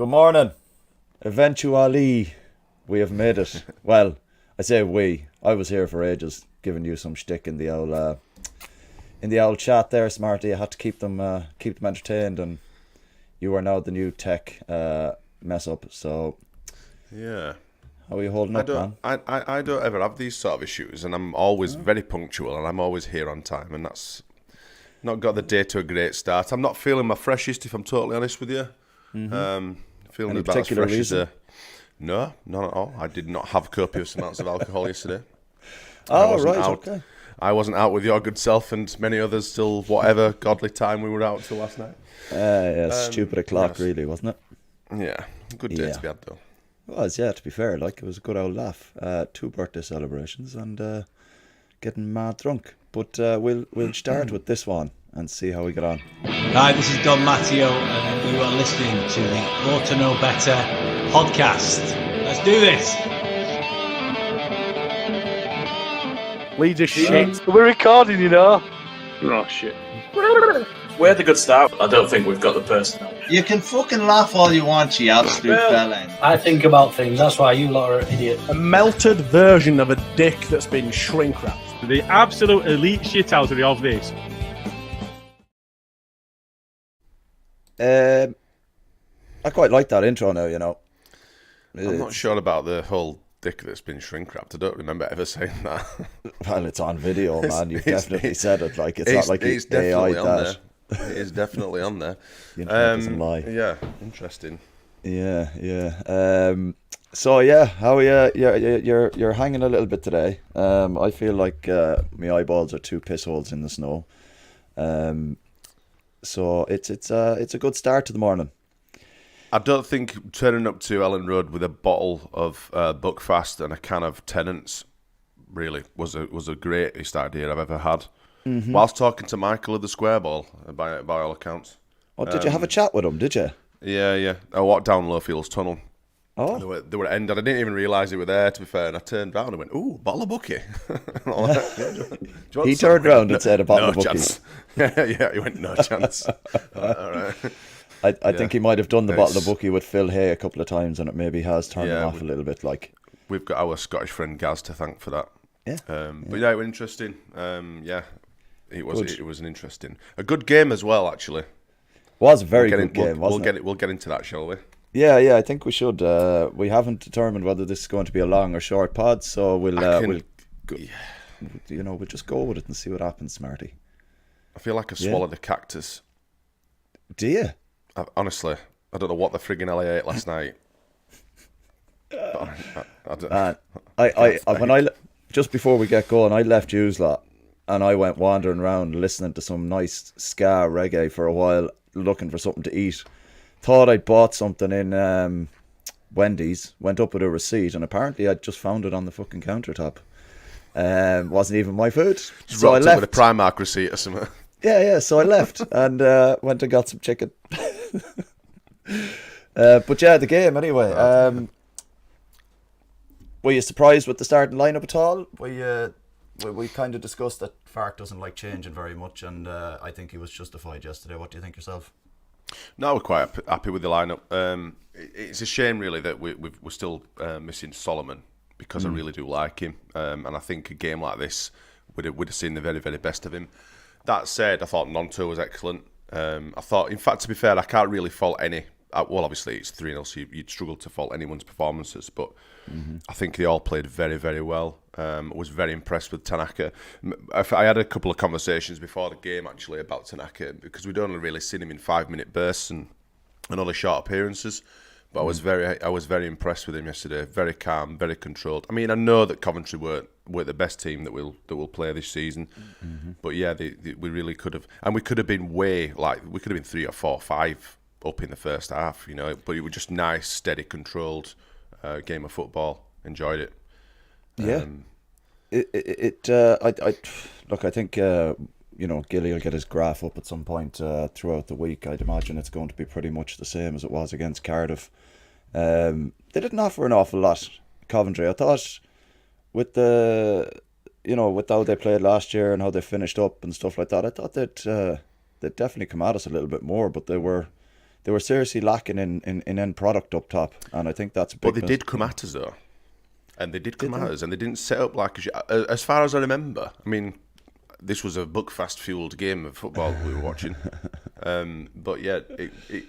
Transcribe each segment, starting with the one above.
Good morning. Eventually, we have made it. Well, I say we. I was here for ages, giving you some shtick in the old chat there, Smarty. I had to keep them entertained, and you are now the new tech mess up. So yeah, how are you holding up, man? I don't ever have these sort of issues, and I'm always very punctual, and I'm always here on time, and that's not got the day to a great start. I'm not feeling my freshest, if I'm totally honest with you. Feeling Any about as particular fresh reason? as no, not at all. I did not have copious amounts of alcohol yesterday. Oh, right, okay. I wasn't out with your good self and many others till whatever godly time we were out till last night. Stupid o'clock, yes. really, wasn't it? Yeah, good day Yeah. to be had though. It was, yeah, to be fair. Like, it was a good old laugh. 2 birthday celebrations and getting mad drunk. But we'll start with this one and see how we get on. Hi, this is Don Matteo, and you are listening to the Ought to Know Better podcast. Let's do this. Leeds are shit. We're recording, you know. Oh, shit. We had a good start. I don't think we've got the personnel. You can fucking laugh all you want, you absolute bellend. I think about things, that's why you lot are idiots. A melted version of a dick that's been shrink wrapped. The absolute elite shithousery of this. I quite like that intro now, you know. I'm not sure about the whole dick that's been shrink wrapped. I don't remember ever saying that. Well, it's on video, man. You've definitely said it. Like, it's not like it's AI definitely on that. there. It is definitely on there. The internet doesn't lie. Yeah, interesting. Yeah. So yeah, how are you? You're hanging a little bit today. I feel like my eyeballs are 2 piss holes in the snow. So it's a good start to the morning. I don't think turning up to Ellen Road with a bottle of Buckfast and a can of Tennant's really was a great start here I've ever had. Mm-hmm. Whilst talking to Michael of the Square Ball, by all accounts. Oh, did you have a chat with him? Did you? Yeah. I walked down Lowfields Tunnel. Oh, They were ended. I didn't even realise they were there, to be fair. And I turned round and went, "Ooh, bottle of Bucky." he turned round and said, "A bottle of Bucky." Chance. Yeah, he went, "No chance." All right. I think he might have done the bottle of Bucky with Phil Hay a couple of times, and it maybe has turned him off a little bit. Like, we've got our Scottish friend Gaz to thank for that. Yeah. But yeah, it was interesting. It was a good game as well. Actually, was a very good game. Wasn't it? We'll get into that, shall we? Yeah, I think we should. We haven't determined whether this is going to be a long or short pod, so we'll just go with it and see what happens, Smarty. I feel like I've swallowed a cactus. Do you? Honestly, I don't know what the friggin' hell I ate last night. Just before we get going, I left yous lot, and I went wandering around listening to some nice ska reggae for a while, looking for something to eat. Thought I'd bought something in Wendy's, went up with a receipt, and apparently I'd just found it on the fucking countertop. Wasn't even my food. So I left with a Primark receipt or something. Yeah, so I left and went and got some chicken. But yeah, the game anyway. Were you surprised with the starting lineup at all? We kind of discussed that Fark doesn't like changing very much, and I think he was justified yesterday. What do you think yourself? No, we're quite happy with the lineup. It's a shame really that we're still missing Solomon, because I really do like him, and I think a game like this would have seen the very, very best of him. That said, I thought Nonto was excellent. I thought, in fact, to be fair, I can't really fault any. Well, obviously it's 3-0, so you'd struggle to fault anyone's performances, but I think they all played very, very well. I was very impressed with Tanaka. I had a couple of conversations before the game actually about Tanaka, because we'd only really seen him in 5-minute bursts and other short appearances. But I was very impressed with him yesterday. Very calm, very controlled. I mean, I know that Coventry weren't the best team that will play this season, but yeah, we really could have, and we could have been we could have been 3 or 4 or 5 up in the first half, you know. But it was just nice, steady, controlled game of football. Enjoyed it. Yeah. I think Gilly will get his graph up at some point throughout the week. I'd imagine it's going to be pretty much the same as it was against Cardiff. They didn't offer an awful lot, Coventry. I thought with with how they played last year and how they finished up and stuff like that, I thought they'd definitely come at us a little bit more, but they were they were seriously lacking in end product up top, and I think that's a big. But they did come at us though, and they did come at us, and they didn't set up like as far as I remember. I mean, this was a Buckfast fueled game of football we were watching, but yeah,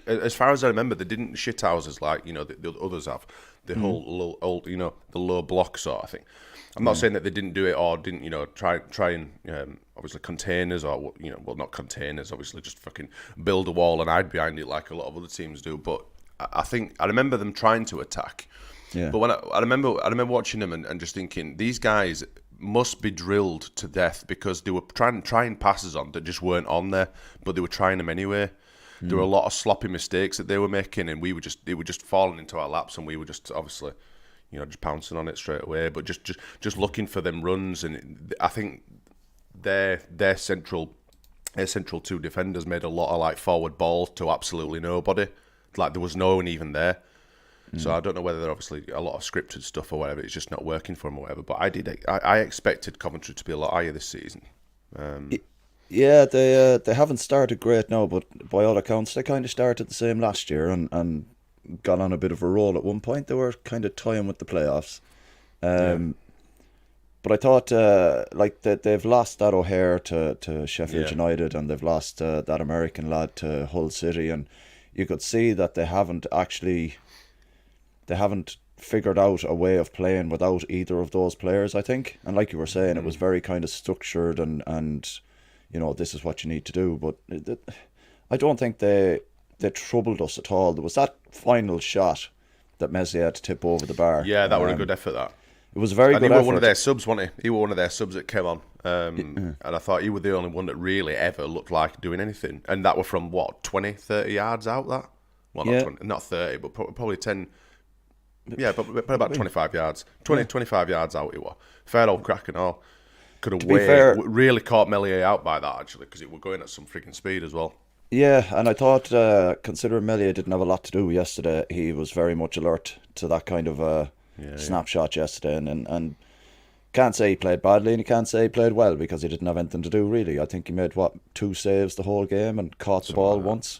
as far as I remember, they didn't shit houses like the others have. The whole old, the low block sort of thing. I'm not saying that they didn't do it or didn't, try and obviously containers or well, not containers, obviously just fucking build a wall and hide behind it like a lot of other teams do. But I remember them trying to attack. Yeah. But when I remember watching them and just thinking these guys must be drilled to death because they were trying passes on that just weren't on there, but they were trying them anyway. There were a lot of sloppy mistakes that they were making, and it were just falling into our laps, and we were just obviously, just pouncing on it straight away. But just looking for them runs, and I think their central two defenders made a lot of like forward balls to absolutely nobody. Like there was no one even there. So I don't know whether they're obviously a lot of scripted stuff or whatever. It's just not working for them or whatever. But I expected Coventry to be a lot higher this season. Yeah, they haven't started great now, but by all accounts, they kind of started the same last year and got on a bit of a roll at one point. They were kind of toying with the playoffs. But I thought, they've lost that O'Hare to Sheffield United, and they've lost that American lad to Hull City, and you could see that they haven't figured out a way of playing without either of those players, I think. And like you were saying, it was very kind of structured and this is what you need to do. But I don't think they troubled us at all. There was that final shot that Messi had to tip over the bar. Yeah, that was a good effort, that. It was a very good effort. He was one of their subs, wasn't he? He was one of their subs that came on. And I thought he was the only one that really ever looked like doing anything. And that were from, 20, 30 yards out, that? Well, not 30, but probably 10... Yeah, but about 25 yards. 25 yards out it was. Fair old crack and all. Could have really caught Meslier out by that, actually, because it were going at some freaking speed as well. Yeah, and I thought, considering Meslier didn't have a lot to do yesterday, he was very much alert to that kind of snapshot yesterday. And can't say he played badly, and you can't say he played well, because he didn't have anything to do, really. I think he made, 2 saves the whole game and caught the ball once.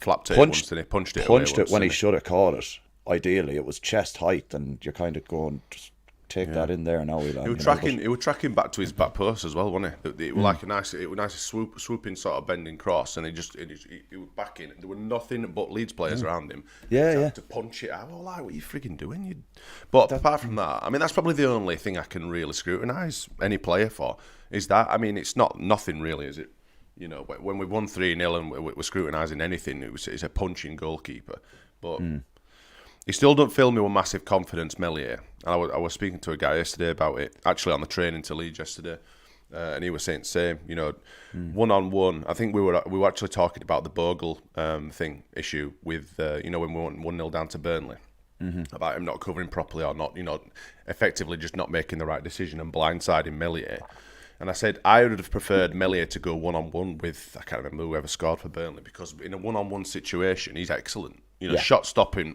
Flapped it once, and he punched it when he should have caught it. Ideally, it was chest height, and you're kind of going, just take that in there now. He was tracking back to his back post as well, wasn't he? It was like a nice swooping sort of bending cross, and he was back in. There were nothing but Leeds players around him. To punch it out. What are you frigging doing? But apart from that, I mean, that's probably the only thing I can really scrutinise any player for. Is that? I mean, it's nothing really, is it? When we won 3-0 and we're scrutinising anything, it's a punching goalkeeper, but. He still don't fill me with massive confidence, Meslier. And I was speaking to a guy yesterday about it, actually on the train into Leeds yesterday, and he was saying the same. One-on-one. I think we were actually talking about the Bogle issue with when we went 1-0 down to Burnley, about him not covering properly or not, effectively just not making the right decision and blindsiding Meslier. And I said I would have preferred Meslier to go one-on-one with, I can't remember whoever scored for Burnley, because in a one-on-one situation he's excellent. Shot stopping,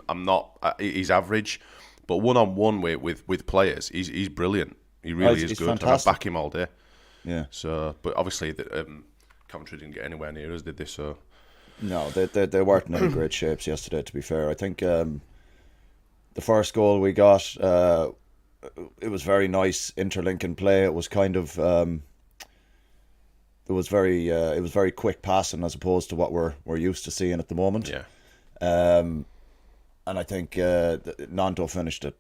he's average, but one-on-one with players, he's brilliant. He really is good. Fantastic. And I back him all day. Yeah. So, but obviously, Coventry didn't get anywhere near us, did they? So. No, they weren't in any great shapes yesterday, to be fair. I think the first goal we got, it was very nice interlinking play. It was kind of it was very quick passing as opposed to what we're used to seeing at the moment. Yeah. And I think Nanto finished it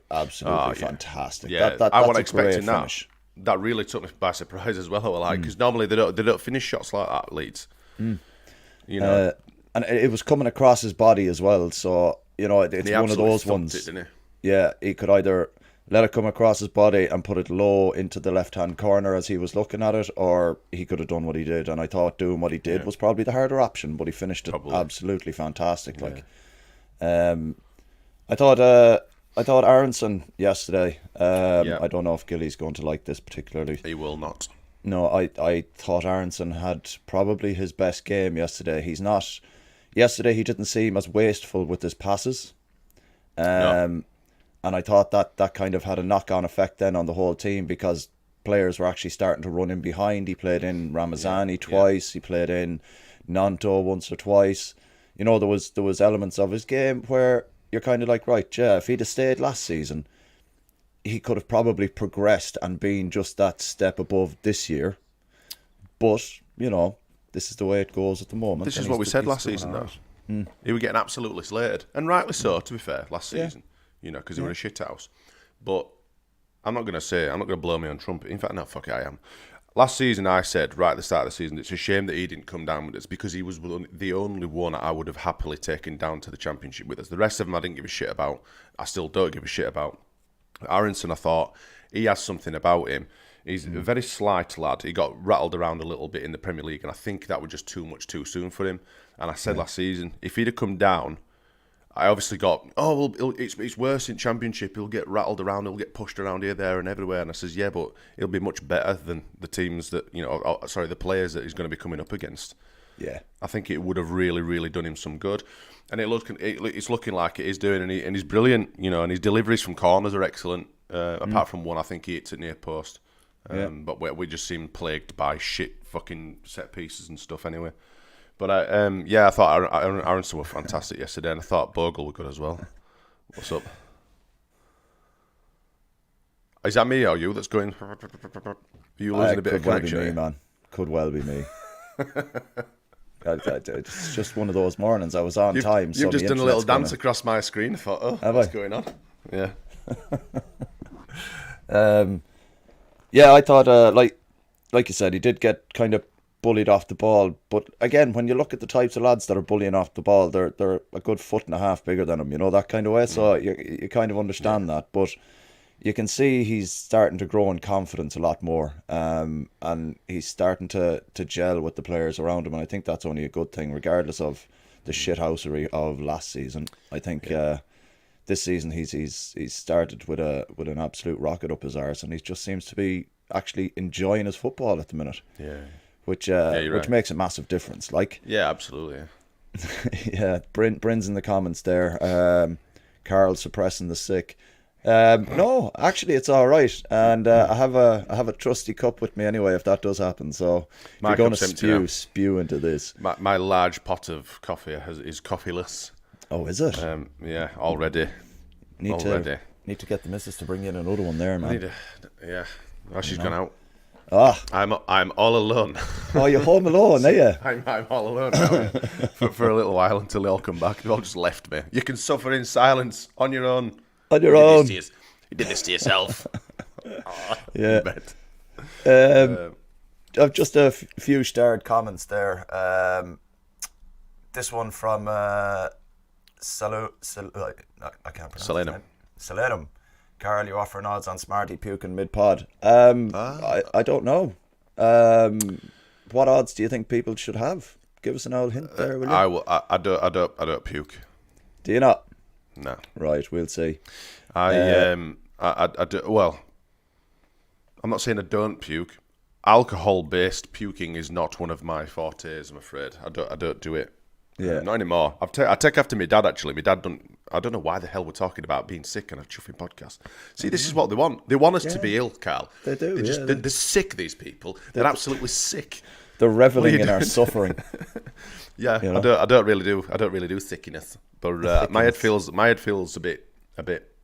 absolutely fantastic. Yeah, that's I wasn't a expecting great that. finish. That really took me by surprise as well. Because normally they don't finish shots like that, Leeds. And it was coming across his body as well. So it's one of those ones. It, didn't Yeah, he could either let it come across his body and put it low into the left-hand corner as he was looking at it, or he could have done what he did. And I thought doing what he did was probably the harder option, but he finished it absolutely fantastic. I thought Aaronson yesterday. I don't know if Gilly's going to like this particularly. He will not. No, I thought Aaronson had probably his best game yesterday. Yesterday he didn't seem as wasteful with his passes. No. And I thought that kind of had a knock-on effect then on the whole team, because players were actually starting to run in behind. He played in Ramazani twice. He played in Nanto once or twice. there was elements of his game where you're kind of like, right, yeah, if he'd have stayed last season, he could have probably progressed and been just that step above this year. But, this is the way it goes at the moment. This is what we said last season, though. He was getting absolutely slated. And rightly so, to be fair, last season. Because he was a shit house. But I'm not going to blow my own trumpet. In fact, no, fuck it, I am. Last season, I said, right at the start of the season, it's a shame that he didn't come down with us because he was the only one I would have happily taken down to the Championship with us. The rest of them I didn't give a shit about. I still don't give a shit about. Aaronson, I thought, he has something about him. He's a very slight lad. He got rattled around a little bit in the Premier League, and I think that was just too much too soon for him. And I said last season, if he'd have come down, I obviously got, it's worse in Championship. He'll get rattled around. He'll get pushed around here, there, and everywhere. And I says, yeah, but he'll be much better than the teams that, the players that he's going to be coming up against. Yeah. I think it would have really, really done him some good. And it's looking like it is doing, and he's brilliant, and his deliveries from corners are excellent. Apart from one, I think he hits it near post. But we just seem plagued by shit fucking set pieces and stuff anyway. But I thought Aaronson were fantastic yesterday, and I thought Bogle were good as well. What's up? Is that me or you that's going? Are you losing a bit of connection? Could well be me. It's just one of those mornings. I was on time. You've just done a little dance across my screen. I thought, what's going on? Yeah. I thought, like you said, he did get kind of bullied off the ball. But again, when you look at the types of lads that are bullying off the ball, they're a good foot and a half bigger than him, that kind of way. So you kind of understand that. But you can see he's starting to grow in confidence a lot more. And he's starting to gel with the players around him. And I think that's only a good thing, regardless of the shithousery of last season. I think this season he's started with an absolute rocket up his arse, and he just seems to be actually enjoying his football at the minute. Yeah. Which right. makes a massive difference. Like, yeah, absolutely. Yeah, Bryn's in the comments there. Karl suppressing the sick. No, actually, it's all right, and I have a trusty cup with me anyway. If that does happen, so if you're going to spew into this. My large pot of coffee is coffeeless. Oh, is it? Yeah, already. Need to get the missus to bring in another one there, man. She's gone out. I'm all alone. Oh, you're home alone, are you? I'm all alone now, for a little while until they all come back. They've all just left me. You can suffer in silence on your own. On your own. You did this to yourself. Yeah. I've just a few starred comments there. This one from I can't pronounce it. Salenum. Karl, you offering odds on Smarty puking mid-pod? I don't know. What odds do you think people should have? Give us an old hint there, will you? I don't puke. Do you not? No. Right, we'll see. I do. Well, I'm not saying I don't puke. Alcohol-based puking is not one of my fortes, I'm afraid. I don't do it. Yeah. Not anymore. I take after my dad, actually. My dad I don't know why the hell we're talking about being sick on a chuffing podcast. See, this is what they want. They want us to be ill, Karl. They do, they're sick, these people. They're absolutely sick. They're reveling in our suffering. Yeah, I don't really do thickiness. But my head feels a bit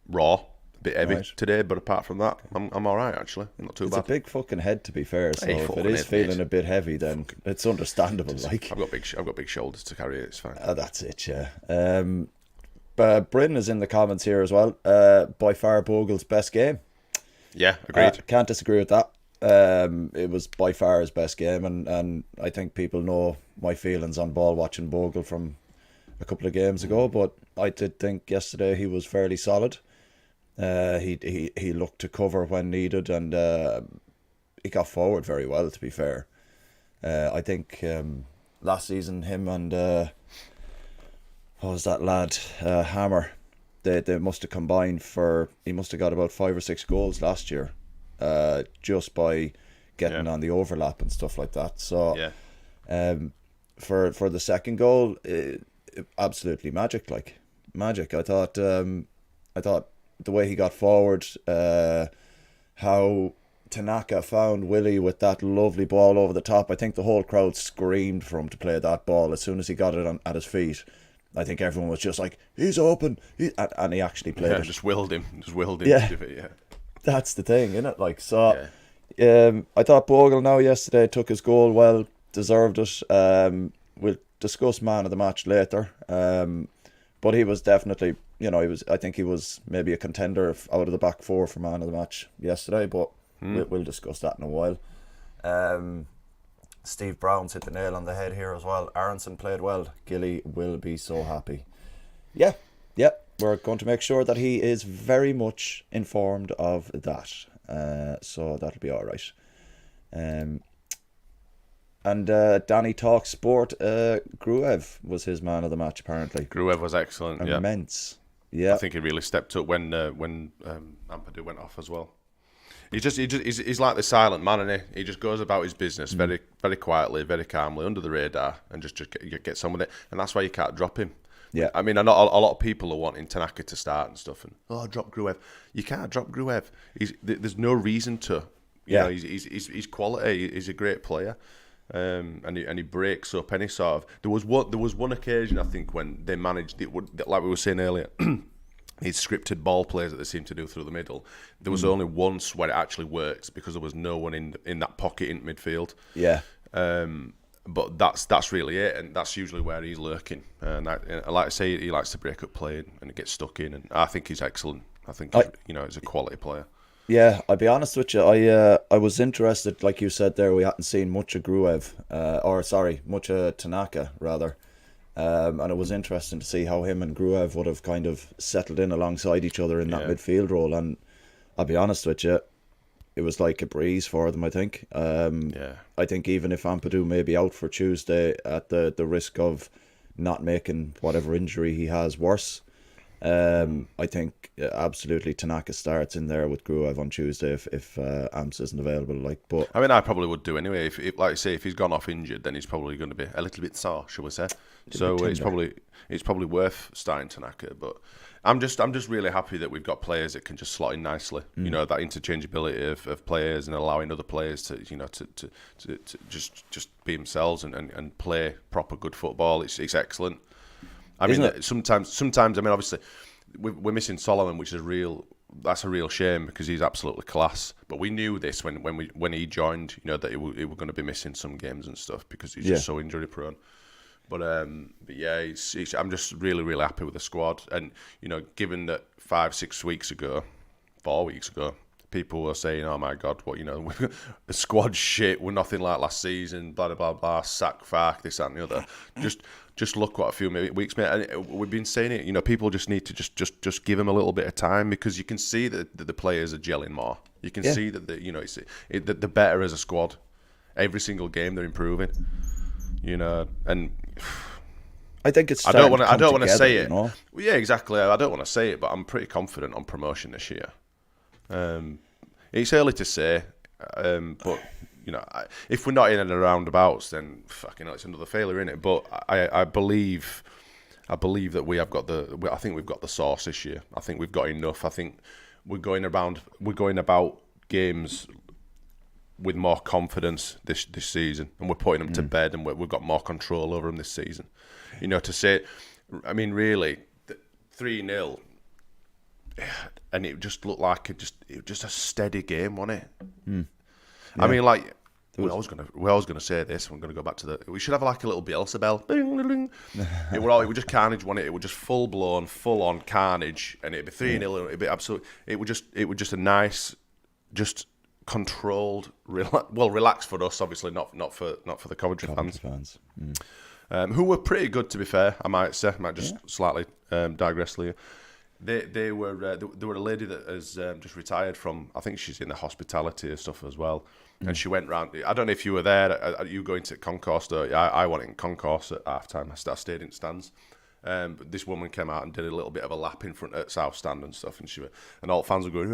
raw, a bit heavy today. But apart from that, I'm all right, actually. Not too bad. It's a big fucking head, to be fair. So if it is feeling a bit heavy, then it's understandable. Like, I've got big shoulders to carry it. It's fine. That's it, yeah. Bryn is in the comments here as well. By far Bogle's best game. Yeah, agreed. Can't disagree with that. It was by far his best game, and I think people know my feelings on ball watching Bogle from a couple of games ago, but I did think yesterday he was fairly solid. He looked to cover when needed, and he got forward very well, to be fair. I think last season him and what was that lad, Hammer, they must have combined he must have got about 5 or 6 goals last year, just by getting on the overlap and stuff like that. So for the second goal, absolutely magic. I thought the way he got forward, how Tanaka found Willie with that lovely ball over the top. I think the whole crowd screamed for him to play that ball as soon as he got it at his feet. I think everyone was just like, he's open. And he actually played it. Just willed him. Yeah. To do it, yeah. That's the thing, isn't it? Like, so, I thought Bogle now yesterday took his goal well, deserved it. We'll discuss man of the match later. But he was definitely, I think he was maybe a contender out of the back four for man of the match yesterday, but we'll discuss that in a while. Steve Brown's hit the nail on the head here as well. Aaronson played well. Gilly will be so happy. Yeah. We're going to make sure that he is very much informed of that. So that'll be all right. And Danny Talks Sport, Gruev was his man of the match apparently. Gruev was excellent. Immense. Yeah. I think he really stepped up when Ampadu went off as well. He's like the silent man, isn't he? He just goes about his business very, very quietly, very calmly, under the radar, and just gets on with it. And that's why you can't drop him. Yeah. I mean, I know a lot of people are wanting Tanaka to start and stuff, and drop Gruev. You can't drop Gruev. There's no reason to. You know, he's quality. He's a great player, and he breaks up any sort of. There was one occasion I think when they managed it, like we were saying earlier. These scripted ball plays that they seem to do through the middle. There was only once where it actually worked because there was no one in that pocket in midfield. Yeah. But that's really it, and that's usually where he's lurking. And like I say, he likes to break up play and get stuck in. And I think he's excellent. I think he's a quality player. Yeah, I'll be honest with you. I was interested, like you said there. We hadn't seen much of Gruev, much of Tanaka rather. And it was interesting to see how him and Gruev would have kind of settled in alongside each other in that midfield role. And I'll be honest with you, it was like a breeze for them, I think. I think even if Ampadu may be out for Tuesday at the risk of not making whatever injury he has worse, I think absolutely Tanaka starts in there with Gruev on Tuesday if Amps isn't available. But I mean, I probably would do anyway. If like I say, if he's gone off injured, then he's probably going to be a little bit sore, shall we say? So it's probably worth starting Tanaka. But I'm just really happy that we've got players that can just slot in nicely. You know, that interchangeability of players and allowing other players to to just be themselves and play proper good football. It's excellent. I mean, sometimes. I mean, obviously, we're missing Solomon, which is that's a real shame because he's absolutely class. But we knew this when he joined. That he were going to be missing some games and stuff because he's just so injury prone. But yeah, I'm just really, really happy with the squad. And given that 4 weeks ago, people were saying, "Oh my God, what the squad's shit. We're nothing like last season." Blah blah blah. Sack fark, this that, and the other. Just look what a few weeks, mate. And we've been saying it. People just need to just give them a little bit of time because you can see that the players are gelling more. You can see that they're better as a squad. Every single game they're improving. And I think it's. I don't want to say it. Well, yeah, exactly. I don't want to say it, but I'm pretty confident on promotion this year. It's early to say, but if we're not in and around abouts, then fucking it's another failure, isn't it? But I believe that we have got I think we've got the sauce this year. I think we've got enough. I think we're going about games with more confidence this season, and we're putting them to bed, and we've got more control over them this season. To say, I mean, really, 3-0, and it just looked like it was just a steady game, wasn't it? Yeah. I mean, like we always gonna say this. I'm gonna go back to we should have like a little Bielsa bell. It would just carnage, wasn't it? It would just full blown, full on carnage, and it'd be 3-0. It'd be absolute. It would just a nice, just controlled, relaxed for us, obviously not for the Coventry fans. Who were pretty good, to be fair. I might say, slightly digress here. They were a lady that has just retired from. I think she's in the hospitality and stuff as well. And she went round. I don't know if you were there. Are you going to concourse? I went in concourse at half time. I stayed in stands. But this woman came out and did a little bit of a lap in front at South Stand and stuff, and all fans were going.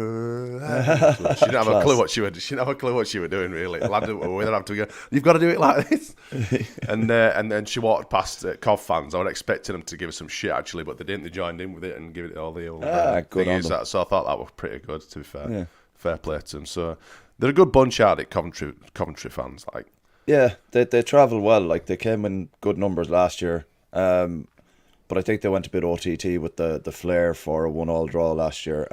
She didn't have a clue what she were. She didn't have a clue what she were doing really. Lad would have to go. You've got to do it like this. And then she walked past Cov fans. I was expecting them to give her some shit actually, but they didn't. They joined in with it and give it all the old good on them. So I thought that was pretty good. To be fair, fair play to them. So They're a good bunch out at Coventry fans. Like, Yeah, they travel well. Like, they came in good numbers last year. But I think they went a bit OTT with the flair for a 1-1 draw last year.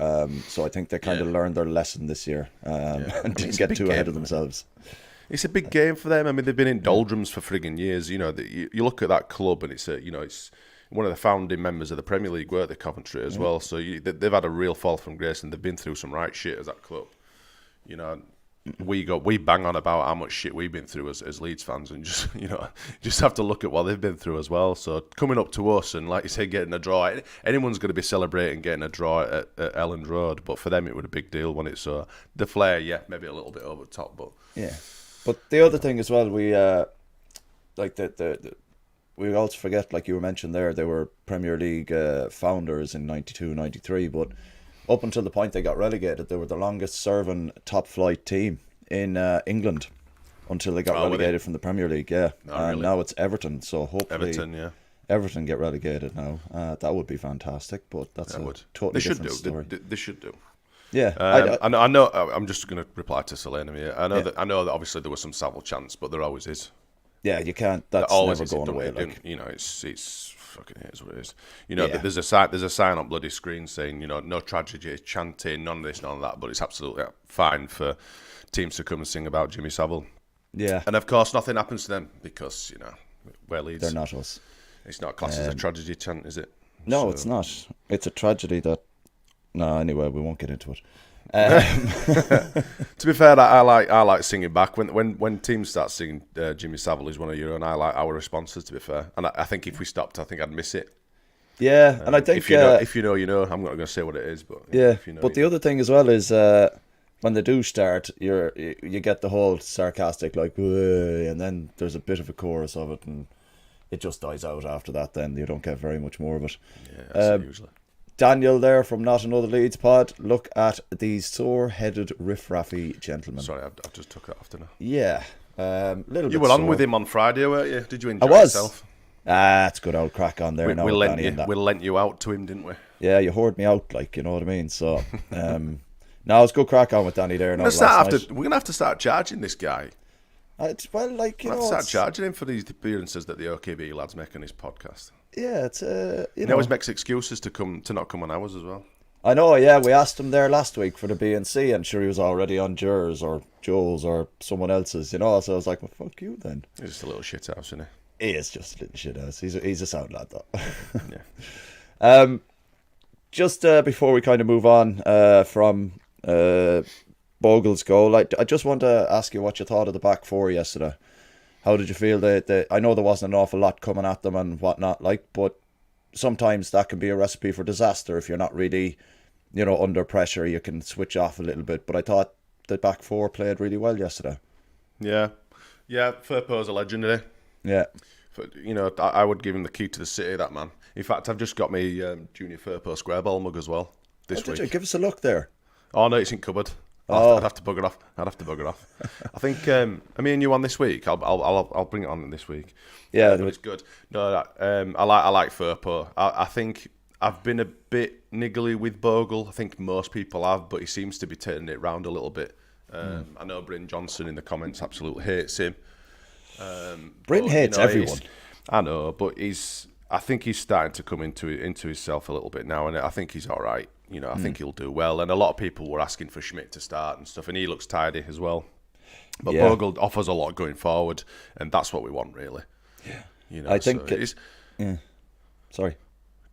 So I think they kind of learned their lesson this year and didn't get too ahead of themselves. It's a big game for them. I mean, they've been in doldrums for frigging years. You know, you look at that club and it's one of the founding members of the Premier League, were at Coventry as well. So they've had a real fall from grace and they've been through some right shit as that club. You know, we bang on about how much shit we've been through as Leeds fans, and just have to look at what they've been through as well. So coming up to us and, like you say, getting a draw, anyone's going to be celebrating getting a draw at Elland Road, but for them it was a big deal when it's so the flair, maybe a little bit over the top, but But the other thing as well, we we also forget, like you were mentioned there, they were Premier League founders in 92, 93, but up until the point they got relegated, they were the longest serving top flight team in England until they got relegated from the Premier League. Now it's Everton, so hopefully Everton get relegated now. That would be fantastic, but that's totally different story. They should do. Yeah, I know. I'm just going to reply to Selena here. I know that obviously there was some Savile chance, but there always is. Yeah, you can't. That's always never going away. Like, it's fucking is what it is. There's a sign on bloody screen saying, no tragedy, chanting, none of this, none of that. But it's absolutely fine for teams to come and sing about Jimmy Savile. Yeah, and of course nothing happens to them because we're Leeds. They're not us. It's not classed as a tragedy chant, is it? No, it's not. It's a tragedy that. No, anyway, we won't get into it. To be fair, I like singing back when teams start singing Jimmy Savile is one of your own. I like our responses. To be fair, and I think if we stopped, I think I'd miss it. Yeah, and I think if you know, I'm not going to say what it is, but if you know, but the other thing as well is when they do start, you get the whole sarcastic like, and then there's a bit of a chorus of it, and it just dies out after that. Then you don't get very much more of it. Yeah, that's it usually. Daniel there from Not Another Leeds pod. Look at these sore-headed riff-raffy gentlemen. Sorry, I just took it off, didn't I? Yeah. Little you bit were on sore. with him on Friday, weren't you? Did you enjoy yourself? Yourself? It's good old crack on there. We lent you out to him, didn't we? Yeah, you hoard me out, like, you know what I mean? So, no, it's good crack on with Danny there. We're going to have to start charging this guy. Well, like, you know, start charging him for these appearances that the OKB lads make on his podcast. Yeah, it's he always makes excuses to not come on ours as well. I know. Yeah, we asked him there last week for the B&C, and sure he was already on Jur's or Joel's or someone else's, So I was like, well, fuck you then. He's just a little shit house, isn't he? He is just a little shit house. He's a sound lad though. Yeah. Just before we kind of move on from Bogle's goal, I just want to ask you what you thought of the back four yesterday. How did you feel that I know there wasn't an awful lot coming at them and whatnot, but sometimes that can be a recipe for disaster if you're not really, under pressure. You can switch off a little bit. But I thought the back four played really well yesterday. Yeah. Firpo's a legend, isn't he? Yeah. I would give him the key to the city, that man. In fact, I've just got me Junior Firpo square ball mug as well this week. Did you? Give us a look there. Oh, no, it's in cupboard. I'd have to bugger off. I think me and you on this week. I'll bring it on this week. Yeah, but it's good. No, I like Firpo. I think I've been a bit niggly with Bogle. I think most people have, but he seems to be turning it round a little bit. I know Bryn Johnson in the comments absolutely hates him. Bryn hates everyone. I know, but I think he's starting to come into himself a little bit now, and I think he's all right. I think he'll do well. And a lot of people were asking for Schmidt to start and stuff, and he looks tidy as well. But Bogle offers a lot going forward, and that's what we want, really. Yeah. I think. Sorry.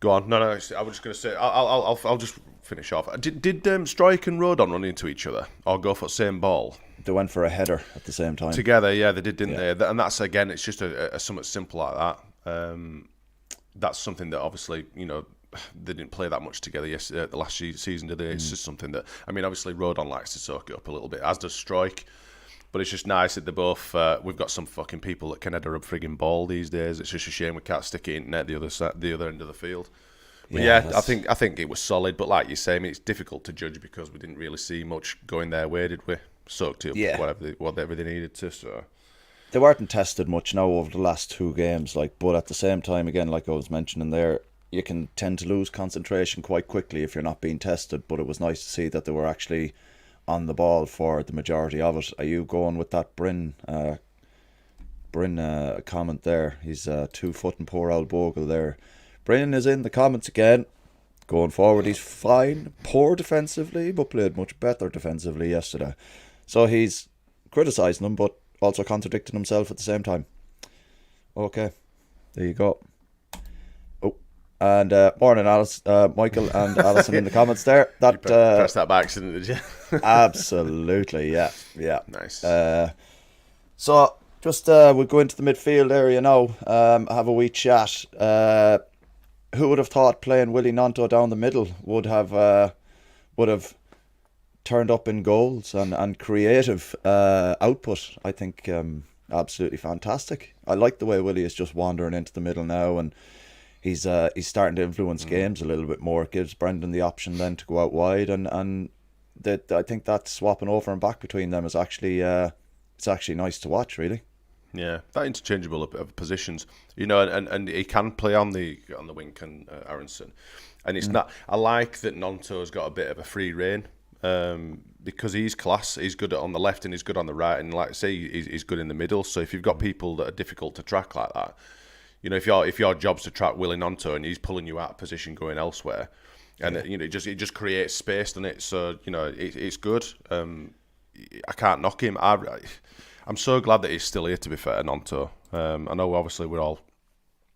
Go on. No. I was just going to say. I'll just finish off. Did Strike and Rodon run into each other or go for the same ball? They went for a header at the same time. Together, yeah, they did, didn't they? And that's, again, it's just a something simple like that. That's something that obviously, they didn't play that much together the last season, did they? It's just something that, obviously Rodon likes to soak it up a little bit, as does Strike. But it's just nice that they're both. We've got some fucking people that can header a frigging ball these days. It's just a shame we can't stick it in net the other end of the field. But I think it was solid. But like you say, it's difficult to judge because we didn't really see much going their way, did we? Soaked it up whatever they needed to. So they weren't tested much now over the last two games. But at the same time, again, like I was mentioning there, you can tend to lose concentration quite quickly if you're not being tested. But it was nice to see that they were actually on the ball for the majority of it. Are you going with that Bryn comment there? He's 2 foot and poor old Bogle there. Bryn is in the comments again. Going forward, he's fine. Poor defensively, but played much better defensively yesterday. So he's criticising him, but also contradicting himself at the same time. Okay, there you go. Oh, and morning, Alice, Michael and Alison in the comments there. That pressed that by accident, did you? Absolutely, yeah. Nice. So just we'll go into the midfield area now. Have a wee chat. Who would have thought playing Willie Gnonto down the middle would have turned up in goals and creative output? I think absolutely fantastic. I like the way Willie is just wandering into the middle now, and he's starting to influence games a little bit more. It gives Brendan the option then to go out wide, and that I think that swapping over and back between them is actually it's actually nice to watch, really. Yeah, that interchangeable of positions, and he can play on the wing, can Aaronson, and it's not. I like that Gnonto's got a bit of a free rein, because he's class. He's good on the left and he's good on the right, and like I say, he's good in the middle. So if you've got people that are difficult to track like that, if your job's to track Willie Gnonto and he's pulling you out of position going elsewhere, and it just creates space, doesn't it? So it's good. I can't knock him. I'm so glad that he's still here, to be fair, Gnonto. I know obviously we're all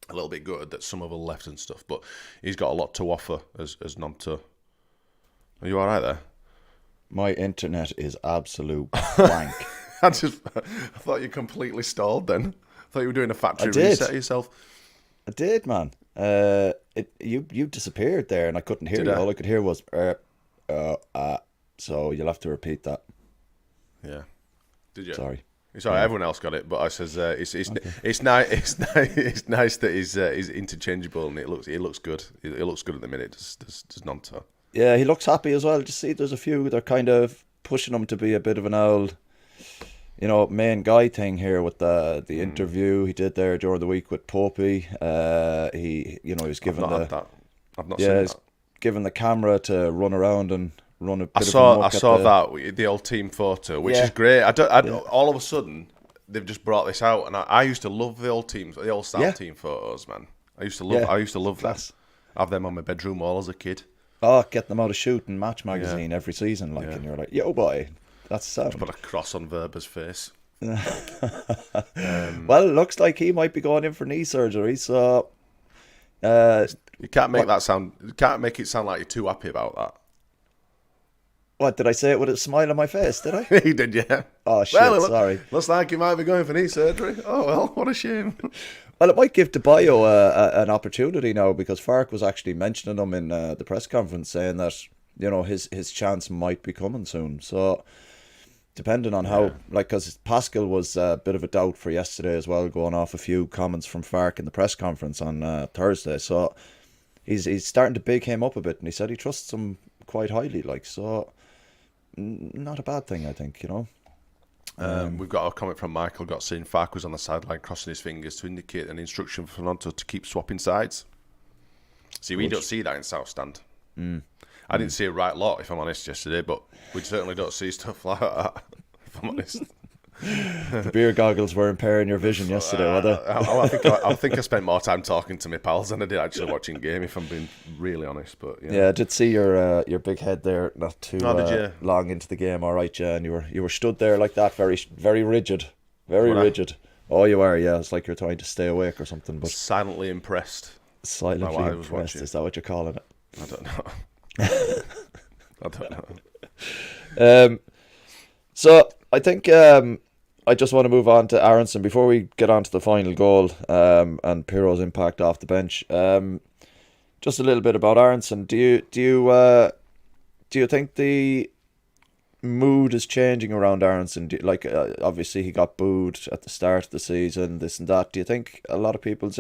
a little bit gutted that some of us left and stuff, but he's got a lot to offer as Gnonto. Are you all right there? My internet is absolute blank. I thought you completely stalled then. I thought you were doing a factory reset yourself. I did, man. You disappeared there and I couldn't hear you. All I could hear was so you'll have to repeat that. Yeah. Did you? Sorry. Sorry, everyone else got it, but I says it's nice that he's interchangeable and it looks good. It looks good at the minute. Does Gnonto? Yeah, he looks happy as well. Just see, there's a few they're kind of pushing him to be a bit of an old, main guy thing here with the interview he did there during the week with Popey. He was given I've not seen that. Given the camera to run around and run a bit I saw that the old team photo, which is great. All of a sudden they've just brought this out, and I used to love the old South team photos, man. I used to love that. Have them on my bedroom wall as a kid. Oh, get them out of Shoot and Match magazine every season, and you're like, yo boy, that's sound. Just put a cross on Verba's face. Well, it looks like he might be going in for knee surgery, so you can't make that sound. You can't make it sound like you're too happy about that. What, did I say it with a smile on my face, did I? He did, yeah. Oh, shit, sorry. Looks like he might be going for knee surgery. Oh, well, what a shame. Well, it might give Piroe an opportunity now, because Farke was actually mentioning him in the press conference, saying that, his chance might be coming soon. So, depending on how, because Pascal was a bit of a doubt for yesterday as well, going off a few comments from Farke in the press conference on Thursday. So, he's starting to big him up a bit, and he said he trusts him quite highly, so not a bad thing, I think, We've got a comment from Michael. Got seen Farke was on the sideline crossing his fingers to indicate an instruction for Gnonto to keep swapping sides. See, we don't see that in South Stand. I didn't see a right lot, if I'm honest, yesterday, but we certainly don't see stuff like that, if I'm honest. The beer goggles were impairing your vision yesterday, were they? I think I spent more time talking to my pals than I did actually watching game, if I'm being really honest. But yeah, I did see your big head there not too long into the game. All right, yeah, and you were stood there like that, very very rigid, rigid. Oh, you are, yeah. It's like you're trying to stay awake or something. But silently impressed. Silently impressed. Is that what you're calling it? I don't know. I don't know. So I think I just want to move on to Aaronson before we get on to the final goal and Piroe's impact off the bench. Just a little bit about Aaronson. Do you think the mood is changing around Aaronson? Obviously he got booed at the start of the season, this and that. Do you think a lot of people's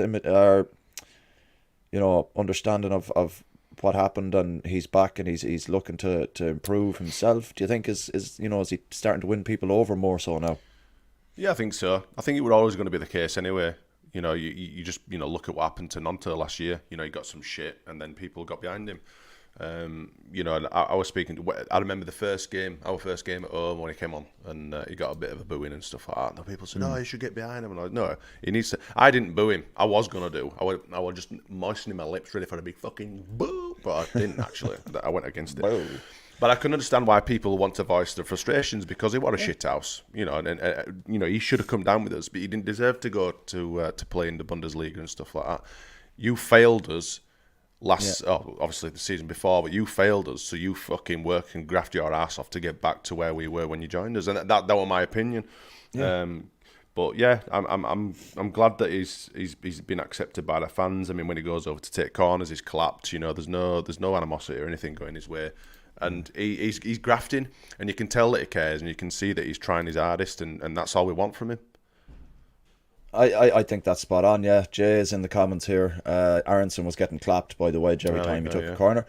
understanding of what happened and he's back and he's looking to improve himself? Do you think is he starting to win people over more so now? Yeah, I think so. I think it was always going to be the case anyway. You just look at what happened to Gnonto last year. He got some shit and then people got behind him. You know, and I was speaking. I remember our first game at home when he came on, and he got a bit of a booing and stuff like that. And people said, "Oh, you should get behind him." And I was like, no, he needs to. I didn't boo him. I was gonna do. I was just moistening my lips, ready for a big fucking boo, but I didn't actually. I went against it. Whoa. But I can understand why people want to voice their frustrations because he was a shit house, you know, and you know he should have come down with us, but he didn't deserve to go to play in the Bundesliga and stuff like that. You failed us. Obviously the season before, but you failed us, so you fucking work and graft your ass off to get back to where we were when you joined us, and that was my opinion. Yeah. But yeah, I'm glad that he's been accepted by the fans. I mean, when he goes over to take corners, he's clapped. You know, there's no animosity or anything going his way, and he's grafting, and you can tell that he cares, and you can see that he's trying his hardest, and that's all we want from him. I think that's spot on, yeah. Jay is in the comments here. Aaronson was getting clapped, by the way, every time he took the corner.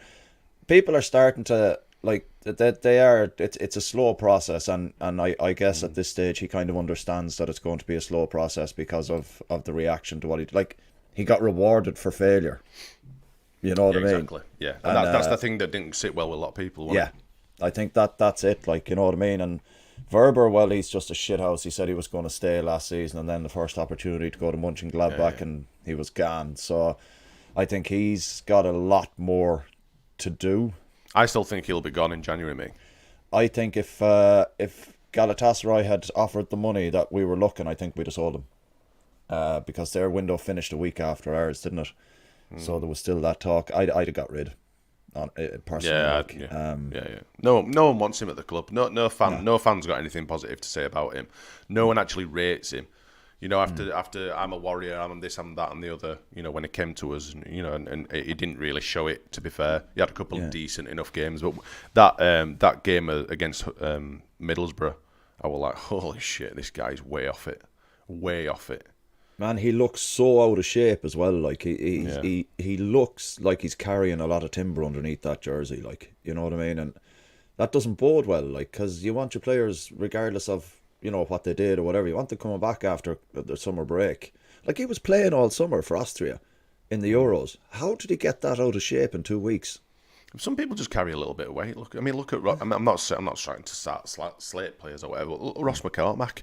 People are starting to, like, it's a slow process, and I guess at this stage he kind of understands that it's going to be a slow process because of the reaction to what he got rewarded for failure. You know what I mean? Exactly, yeah. And that's the thing that didn't sit well with a lot of people, yeah. I think that's it, like, you know what I mean? And Verber, well, he's just a shithouse. He said he was going to stay last season, and then the first opportunity to go to Mönchengladbach, and he was gone. So I think he's got a lot more to do. I still think he'll be gone in January, mate. I think if Galatasaray had offered the money that we were looking, I think we'd have sold him. Because their window finished a week after ours, didn't it? So there was still that talk. I'd have got rid. Personally, yeah. No one wants him at the club. No fan's got anything positive to say about him. No one actually rates him. You know, after I'm a Warrior, I'm this, I'm that, and the other. You know, when it came to us, you know, and he didn't really show it. To be fair, he had a couple of decent enough games, but that game against Middlesbrough, I was like, holy shit, this guy's way off it. Man, he looks so out of shape as well. Like he looks like he's carrying a lot of timber underneath that jersey. Like, you know what I mean? And that doesn't bode well. Like, because you want your players, regardless of, you know, what they did or whatever, you want them coming back after the summer break. Like, he was playing all summer for Austria in the Euros. How did he get that out of shape in 2 weeks? Some people just carry a little bit of weight. Look at. I'm not trying to start slate players or whatever. Ross McCormack.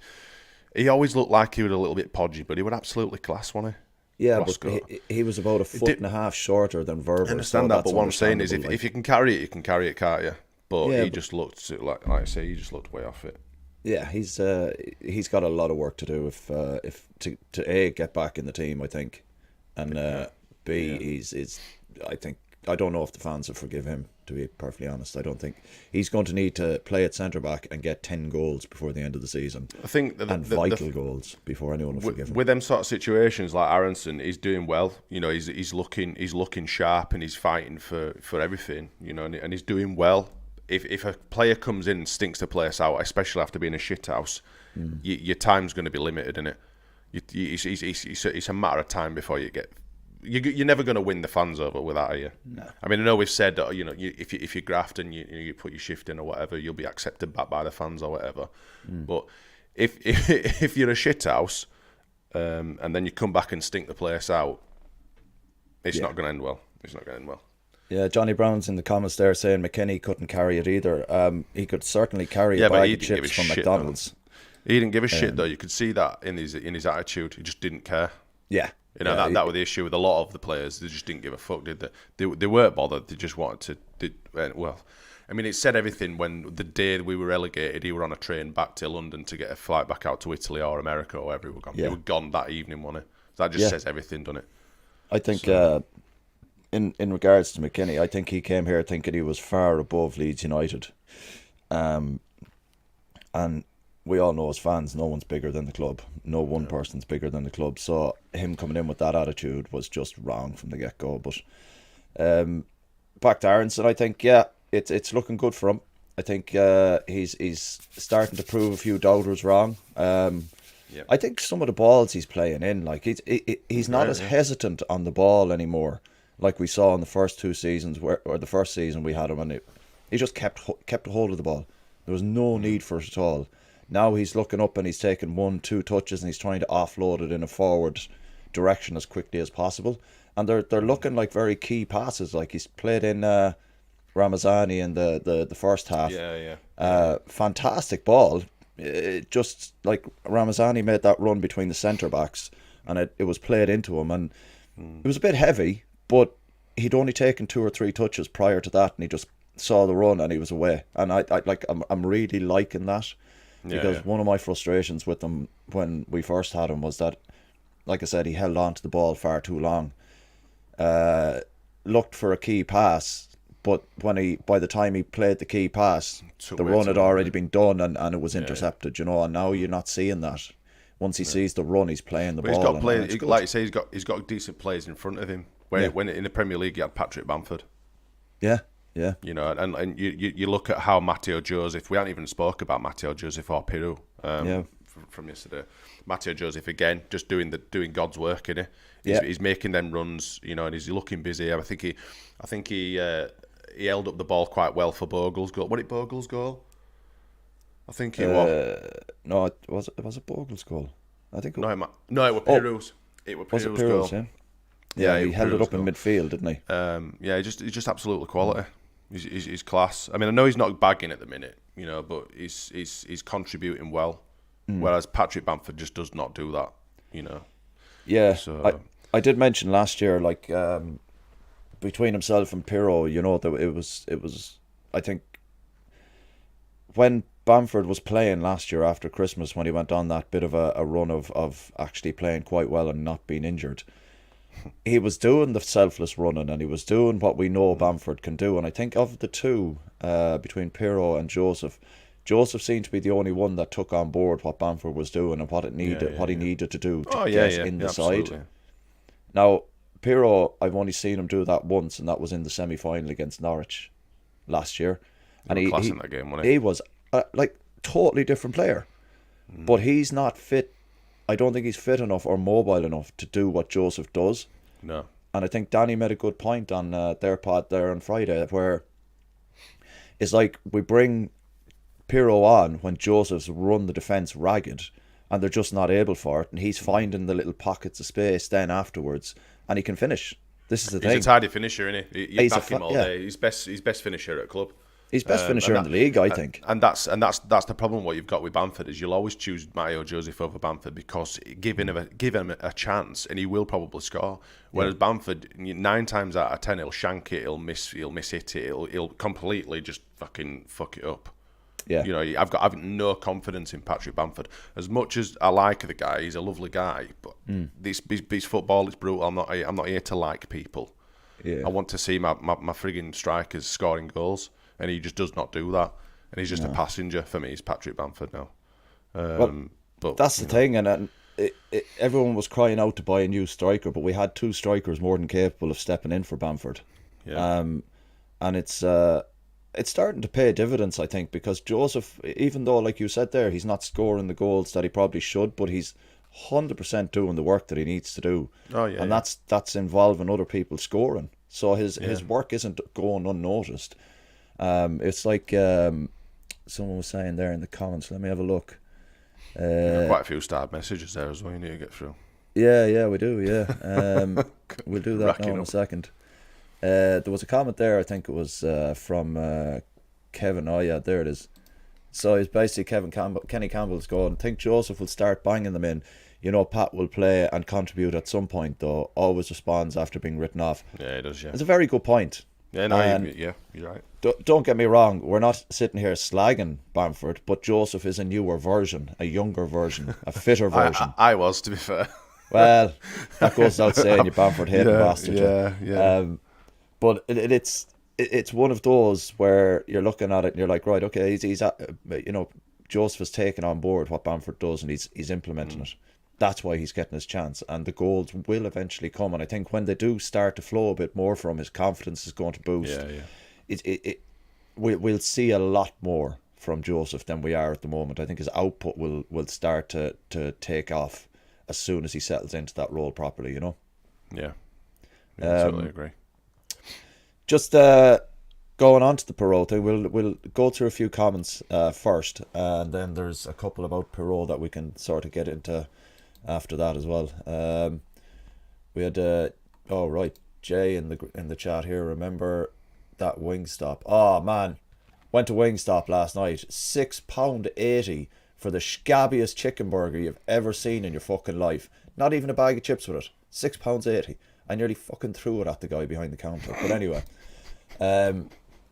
He always looked like he was a little bit podgy, but he was absolutely class, wasn't he? Yeah, Roscoe. But he was about a foot and a half shorter than Verber. I understand that, but what I'm saying is if you can carry it, you can carry it, can't you? But he just looked, like I say, he just looked way off it. Yeah, he's got a lot of work to do if to A, get back in the team, I think, and B, I don't know if the fans will forgive him, to be perfectly honest. I don't think he's going to need to play at centre back and get 10 goals before the end of the season. I think vital goals before anyone will forgive him. With them sort of situations like Aaronson, he's doing well. You know, he's looking sharp and he's fighting for everything. You know, and he's doing well. If a player comes in and stinks the place out, especially after being a shithouse, your time's going to be limited, isn't it? It's a matter of time before you get. You're never going to win the fans over with that, are you? No. I mean, I know we've said that, you know, if you graft and you put your shift in or whatever, you'll be accepted back by the fans or whatever. But if you're a shithouse and then you come back and stink the place out, it's not going to end well. It's not going to end well. Yeah, Johnny Brown's in the comments there saying McKinney couldn't carry it either. He could certainly carry a bag of chips from McDonald's. He didn't give a shit though. You could see that in his attitude. He just didn't care. Yeah. You know, that was the issue with a lot of the players. They just didn't give a fuck, did they? They weren't bothered. They just wanted to. Well, I mean, it said everything when the day we were relegated, he were on a train back to London to get a flight back out to Italy or America or wherever he were gone. He were gone that evening, wasn't it? That just says everything, doesn't it? I think in regards to McKinney, I think he came here thinking he was far above Leeds United. And we all know as fans, no one's bigger than the club. No one person's bigger than the club. So him coming in with that attitude was just wrong from the get-go. But back to Aaronson, I think, it's looking good for him. I think he's starting to prove a few doubters wrong. I think some of the balls he's playing in, like he's not as hesitant on the ball anymore, like we saw in the first 2 seasons, or the first season we had him, and he just kept a hold of the ball. There was no need for it at all. Now he's looking up and he's taking 1-2 touches and he's trying to offload it in a forward direction as quickly as possible. And they're looking like very key passes. Like he's played in Ramazani in the first half. Fantastic ball. It just like Ramazani made that run between the centre backs, and it was played into him, and it was a bit heavy, but he'd only taken 2 or 3 touches prior to that, and he just saw the run and he was away. And I'm really liking that, because one of my frustrations with him when we first had him was that, like I said, he held on to the ball far too long. Looked for a key pass, but by the time he played the key pass, the run had already been done, and it was intercepted. And now you're not seeing that. Once he sees the run, he's playing the ball. He's got players, like you say, he's got decent players in front of him. When in the Premier League, you had Patrick Bamford. Yeah. And you look at how Matteo Joseph. We haven't even spoke about Matteo Joseph or Piroe from yesterday. Matteo Joseph again, just doing God's work, innit? He's making them runs, and he's looking busy. I think he held up the ball quite well for Bogle's goal. Was it Bogle's goal? I think it was. No, was it Bogle's goal? I think. It was Piroe's. It was Piroe's goal. Yeah, he held it up in midfield, didn't he? He's just absolutely quality. He's class. I mean, I know he's not bagging at the minute, but he's contributing well. Whereas Patrick Bamford just does not do that, Yeah, so I did mention last year, like between himself and Piroe, that it was. I think when Bamford was playing last year after Christmas, when he went on that bit of a run of actually playing quite well and not being injured, he was doing the selfless running, and he was doing what we know Bamford can do. And I think of the two, between Piroe and Joseph seemed to be the only one that took on board what Bamford was doing and what he needed to do to get in the side. Now, Piroe, I've only seen him do that once, and that was in the semi-final against Norwich last year. And he in that game, wasn't he? He was totally different player, but he's not fit. I don't think he's fit enough or mobile enough to do what Joseph does. No. And I think Danny made a good point on their pod there on Friday, where it's like we bring Piroe on when Joseph's run the defence ragged, and they're just not able for it, and he's finding the little pockets of space then afterwards, and he can finish. This is the thing. He's a tidy finisher, isn't he? You back him all day. He's best finisher at club. He's best finisher in the league, I think. And that's the problem. What you've got with Bamford is you'll always choose Matteo Joseph over Bamford, because give him a chance and he will probably score. Whereas Bamford, 9 times out of 10, he'll shank it, he'll miss hit it, he'll completely just fucking fuck it up. Yeah. I've no confidence in Patrick Bamford. As much as I like the guy, he's a lovely guy, but this football is brutal. I'm not here to like people. Yeah. I want to see my frigging strikers scoring goals. And he just does not do that. And he's just a passenger for me. He's Patrick Bamford now. But that's the thing. And everyone was crying out to buy a new striker, but we had 2 strikers more than capable of stepping in for Bamford. Yeah. And it's starting to pay dividends, I think, because Joseph, even though, like you said there, he's not scoring the goals that he probably should, but he's 100% doing the work that he needs to do. Oh, yeah. And that's involving other people scoring. So his work isn't going unnoticed. It's like someone was saying there in the comments. Let me have a look. Quite a few starred messages there as well. You need to get through. Yeah, we do. Yeah, we'll do that now in a second. There was a comment there. I think it was from Kevin. Oh yeah, there it is. So it's basically Kenny Campbell's going, I think Joseph will start banging them in. Pat will play and contribute at some point, though. Always responds after being written off. Yeah, he does. Yeah, it's a very good point. Yeah, no, you're right. Don't get me wrong, we're not sitting here slagging Bamford, but Joseph is a newer version, a younger version, a fitter version. I was, to be fair. Well, that goes without saying, you Bamford hating bastard. Yeah. But it's one of those where you're looking at it and you're like, right, okay, he's Joseph has taken on board what Bamford does, and he's implementing it. That's why he's getting his chance, and the goals will eventually come. And I think when they do start to flow a bit more from, his confidence is going to boost. Yeah. We'll see a lot more from Joseph than we are at the moment. I think his output will start to take off as soon as he settles into that role properly. Yeah, totally agree. Just going on to the Piroe thing, we'll go through a few comments first, and then there's a couple about Piroe that we can sort of get into after that as well. We had Jay in the chat here. Remember that Wingstop. Oh man, went to Wingstop last night. £6.80 for the scabbiest chicken burger you've ever seen in your fucking life. Not even a bag of chips with it. £6.80. I nearly fucking threw it at the guy behind the counter. But anyway,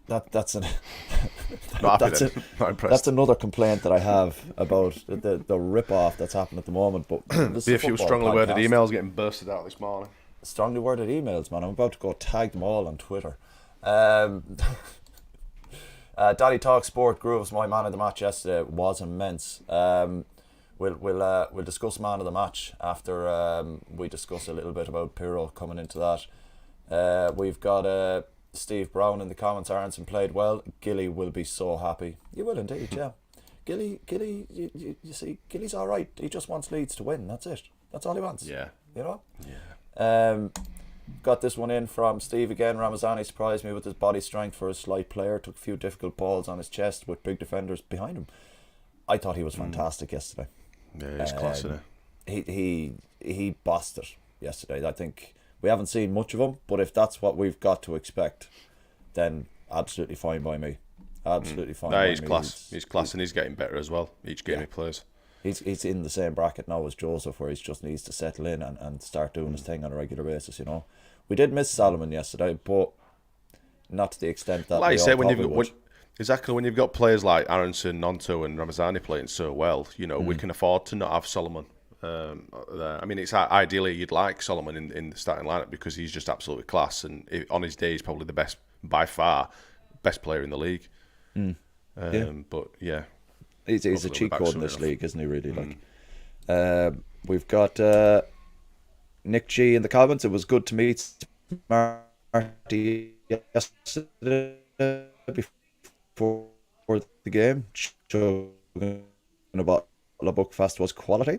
that's another complaint that I have about the rip-off that's happened at the moment. But this Be a is few strongly worded emails getting bursted out this morning. Strongly worded emails, man. I'm about to go tag them all on Twitter. Daddy Talk Sport Grooves, my man of the match yesterday was immense. We'll discuss man of the match after we discuss a little bit about Piroe coming into that. We've got Steve Brown in the comments. Aaronson played well. Gilly will be so happy. You will indeed, yeah. Gilly, you see, Gilly's all right. He just wants Leeds to win. That's it. That's all he wants. Yeah. You know. Yeah. Got this one in from Steve again. Ramazani surprised me with his body strength for a slight player. Took a few difficult balls on his chest with big defenders behind him. I thought he was fantastic yesterday. Yeah, he's class, isn't he bossed it yesterday. I think we haven't seen much of him, but if that's what we've got to expect, then absolutely fine by me. Absolutely fine. No, he's class. He's class, and he's getting better as well each game he plays. He's in the same bracket now as Joseph, where he just needs to settle in and start doing his thing on a regular basis. You know, we did miss Solomon yesterday, but not to the extent that. Like you said, when you've got players like Aaronson, Nonto, and Ramazani playing so well, you know, we can afford to not have Solomon there. I mean, it's ideally you'd like Solomon in the starting lineup because he's just absolutely class, and on his day he's probably the best, by far, best player in the league. But yeah. He's a cheat code in this league, isn't he, really? We've got Nick G in the comments. It was good to meet Smarty yesterday before the game. Showing about the Bookfast was quality.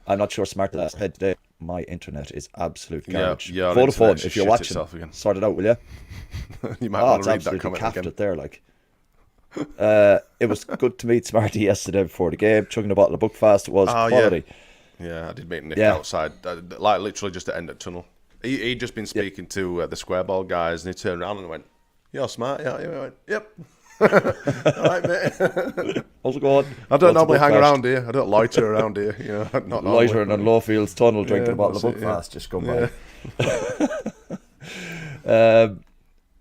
I'm not sure Smarty head today. My internet is absolute garbage. Yeah, Vodafone, if you're watching, sort it out, will you? You might want to read that absolutely comment capped again. it there, like. It was good to meet Smarty yesterday before the game. Chugging a bottle of Bookfast was quality. Yeah, I did meet Nick outside, like literally just at the end of the tunnel. He'd just been speaking to the square ball guys, and he turned around and went, "You're smart, yeah." I went, "Yep." All right, mate. How's it going? I don't normally hang around here. I don't loiter around here. You know, not loitering in Lowfields Tunnel, drinking a bottle of Bookfast. Just come by.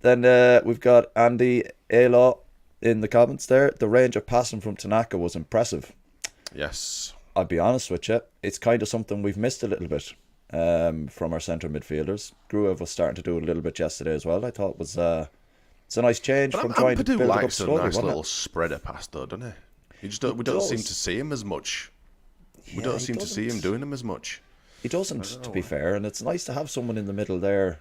Then we've got Andy Alo in the comments there. The range of passing from Tanaka was impressive. Yes. I'll be honest with you, it's kind of something we've missed a little bit from our centre midfielders. Gruev was starting to do it a little bit yesterday as well. I thought it was it's a nice change from trying to build it up slowly. A nice little spreader pass though, doesn't he? We don't seem to see him as much. We don't seem to see him doing them as much. He doesn't, to be fair, and it's nice to have someone in the middle there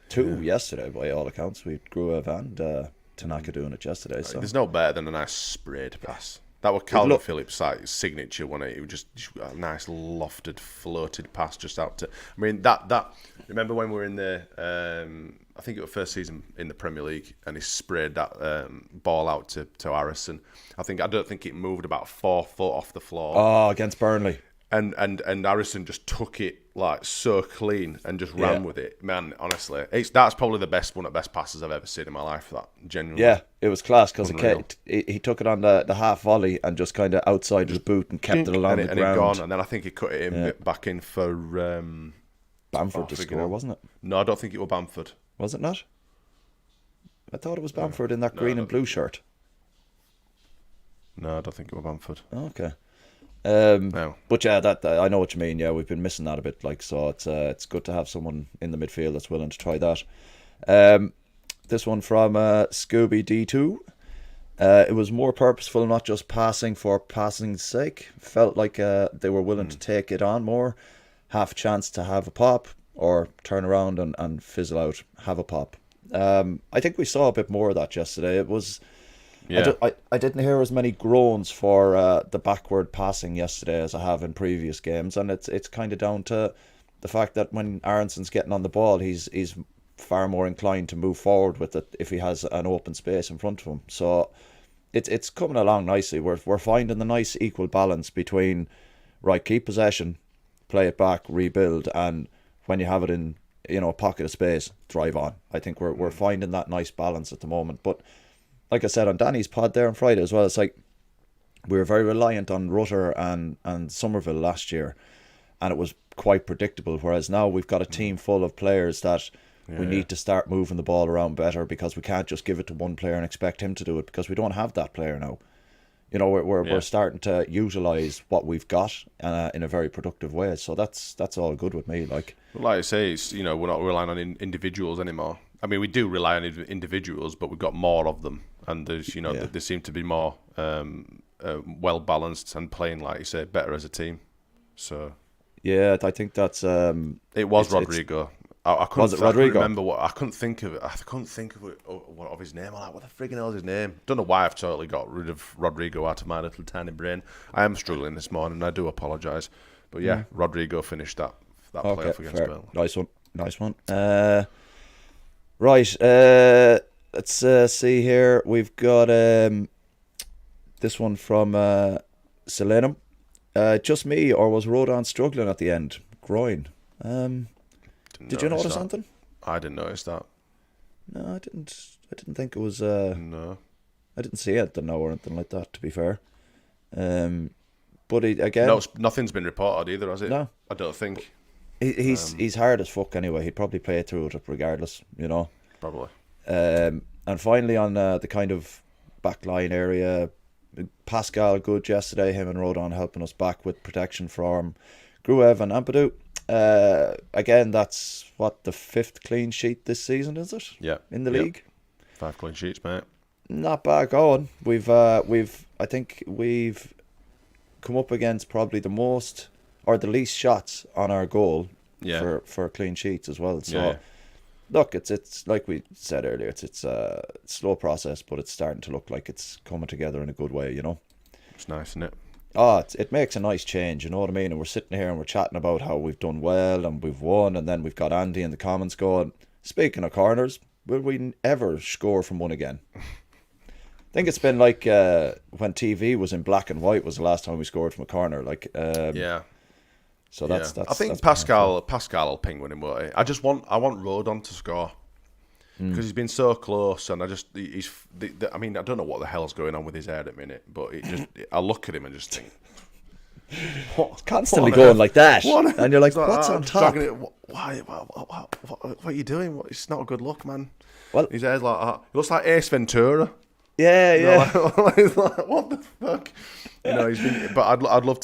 too. Yesterday, by all accounts, we Gruev and Tanaka doing it yesterday. So there's no better than a nice sprayed pass. That was Calvin Phillips' signature, wasn't it? It was just a nice lofted, floated pass just out to. I mean that. Remember when we were in the? I think it was first season in the Premier League, and he sprayed that ball out to Aaronson. I don't think it moved about 4 foot off the floor. Oh, against Burnley. And Aaronson just took it like so clean and just ran with it. Man, honestly, that's probably the best passes I've ever seen in my life. That genuinely. Yeah, it was class because he took it on the half volley and just kind of outside his boot and kept it along the ground. And it gone, and then I think he cut it in back in for Bamford to score, wasn't it? No, I don't think it was Bamford. Was it not? I thought it was Bamford in that green and blue shirt. No, I don't think it was Bamford. Okay. But yeah, that I know what you mean. Yeah, we've been missing that a bit. Like, so it's good to have someone in the midfield that's willing to try that. This one from Scooby D2. It was more purposeful, not just passing for passing's sake. Felt like they were willing to take it on more, have a chance to have a pop or turn around and fizzle out, have a pop. I think we saw a bit more of that yesterday. It was. Yeah. I didn't hear as many groans for the backward passing yesterday as I have in previous games, and it's kind of down to the fact that when Aaronson's getting on the ball, he's far more inclined to move forward with it if he has an open space in front of him. So it's coming along nicely. We're finding the nice equal balance between keep possession, play it back, rebuild, and when you have it in a pocket of space, drive on. I think we're finding that nice balance at the moment. But like I said on Danny's pod there on Friday as well, it's like we were very reliant on Rutter and Somerville last year, and it was quite predictable. Whereas now we've got a team full of players that we need to start moving the ball around better, because we can't just give it to one player and expect him to do it, because we don't have that player now. We're starting to utilise what we've got in a very productive way. So that's all good with me. Like I say, it's, we're not relying on individuals anymore. I mean, we do rely on individuals, but we've got more of them, and there's they seem to be more well balanced and playing, like you say, better as a team. So yeah, I think that's it was Rodrigo. I couldn't remember what I couldn't think of it. I couldn't think of it, of his name. I'm like, what the friggin' hell is his name? Don't know why I've totally got rid of Rodrigo out of my little tiny brain. I am struggling this morning. I do apologise, but yeah, Rodrigo finished that playoff against Burnley. Nice one. Right, let's see here. We've got this one from Selenum. Just me, or was Rodon struggling at the end? Groin. Did you notice something? I didn't notice that. No, I didn't. I didn't think it was. No, I didn't see it or anything like that. To be fair, but again, nothing's been reported either, has it? No, I don't think. He's hard as fuck anyway. He'd probably play through it regardless, Probably. And finally on the kind of backline area, Pascal good yesterday. Him and Rodon helping us back with protection from Gruev and Ampadu. Again, that's the 5th clean sheet this season, is it? Yeah. In the league. 5 clean sheets, mate. Not bad going. I think we've come up against probably the most or the least shots on our goal for clean sheets as well. So look, it's like we said earlier, it's a slow process, but it's starting to look like it's coming together in a good way, It's nice, isn't it? Oh, it makes a nice change, you know what I mean? And we're sitting here and we're chatting about how we've done well and we've won, and then we've got Andy in the comments going, speaking of corners, will we ever score from one again? I think it's been like when TV was in black and white was the last time we scored from a corner. So that's I think Pascal will ping with him, won't he? I want Rodon to score. Because he's been so close, and I mean, I don't know what the hell's going on with his head at the minute, but I look at him and just think, it's constantly going like that, and you're like, what's on top? Why? What are you doing? It's not a good look, man. Well, his head's like that. He looks like Ace Ventura. Yeah. He's like, what the fuck? But I'd love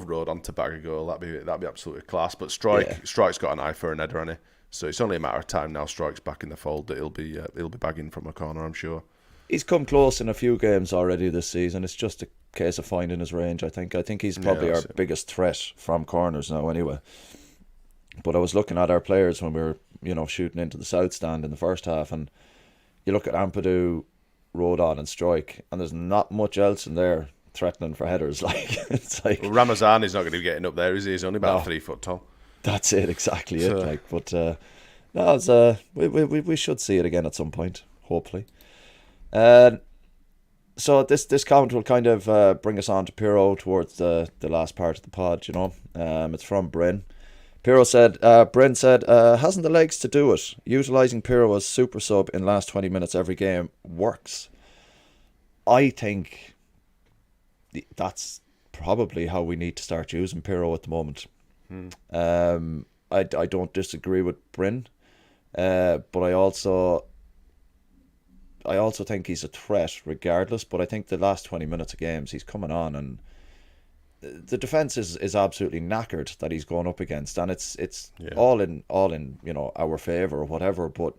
Rodon to bag a goal. That'd be absolutely class. But Strike's got an eye for an header, hasn't he? So it's only a matter of time now. Strike's back in the fold that he'll be bagging from a corner, I'm sure. He's come close in a few games already this season. It's just a case of finding his range, I think. I think he's probably our biggest threat from corners now anyway. But I was looking at our players when we were, shooting into the south stand in the first half, and you look at Ampadu, Rodon and Strike, and there's not much else in there threatening for headers. It's like... Well, Ramazani's not going to be getting up there, is he? He's only about 3 foot tall. That's it, exactly it. We should see it again at some point, hopefully. So this comment will kind of bring us on to Piroe towards the last part of the pod. It's from Bryn. Piroe said, Bryn said, hasn't the legs to do it. Utilising Piroe as super sub in last 20 minutes every game works. I think that's probably how we need to start using Piroe at the moment. I don't disagree with Bryn, but I also think he's a threat regardless. But I think the last 20 minutes of games he's coming on, and the defense is absolutely knackered that he's going up against, and it's all in our favour or whatever. But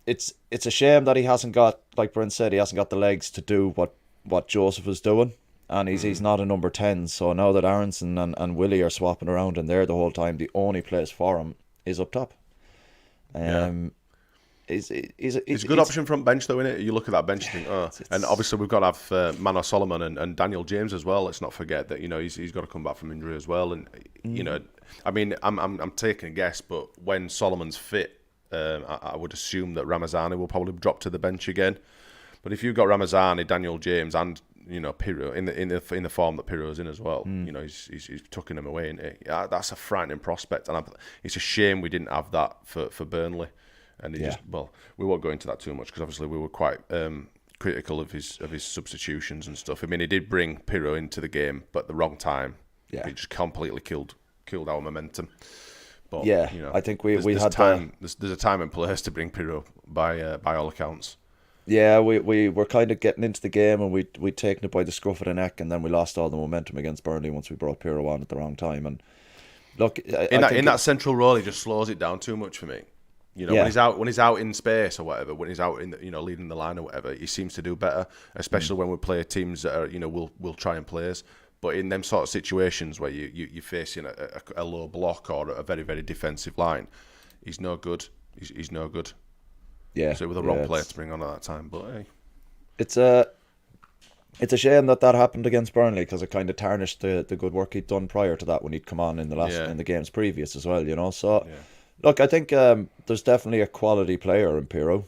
it's a shame that he hasn't got, like Bryn said, he hasn't got the legs to do what Joseph is doing. And he's not a number 10, so now that Aaronson and Willie are swapping around in there the whole time, the only place for him is up top. He's a good option front bench, though, isn't it? You look at that bench and think, and obviously we've got to have Mano Solomon and Daniel James as well. Let's not forget that he's got to come back from injury as well. And I mean, I'm taking a guess, but when Solomon's fit, I would assume that Ramazani will probably drop to the bench again. But if you've got Ramazani, Daniel James, and Piroe in the form that Piroe's in as well. He's tucking him away, and that's a frightening prospect. And it's a shame we didn't have that for Burnley. And we won't go into that too much because obviously we were quite critical of his substitutions and stuff. I mean, he did bring Piroe into the game, but at the wrong time. Yeah, he just completely killed our momentum. But I think there's a time and place to bring Piroe by all accounts. Yeah, we were kind of getting into the game and we'd taken it by the scruff of the neck, and then we lost all the momentum against Burnley once we brought Piroe on at the wrong time. And look, in that central role, he just slows it down too much for me. When he's out in space or whatever, when he's out in leading the line or whatever, he seems to do better, especially when we play teams that are will try and play us. But in them sort of situations where you're facing a low block or a very, very defensive line, he's no good. He's no good. Yeah. So it was the wrong player to bring on at that time. But hey, it's a shame that happened against Burnley because it kind of tarnished the good work he'd done prior to that when he'd come on in the games previous as well. So look, I think there's definitely a quality player in Piroe.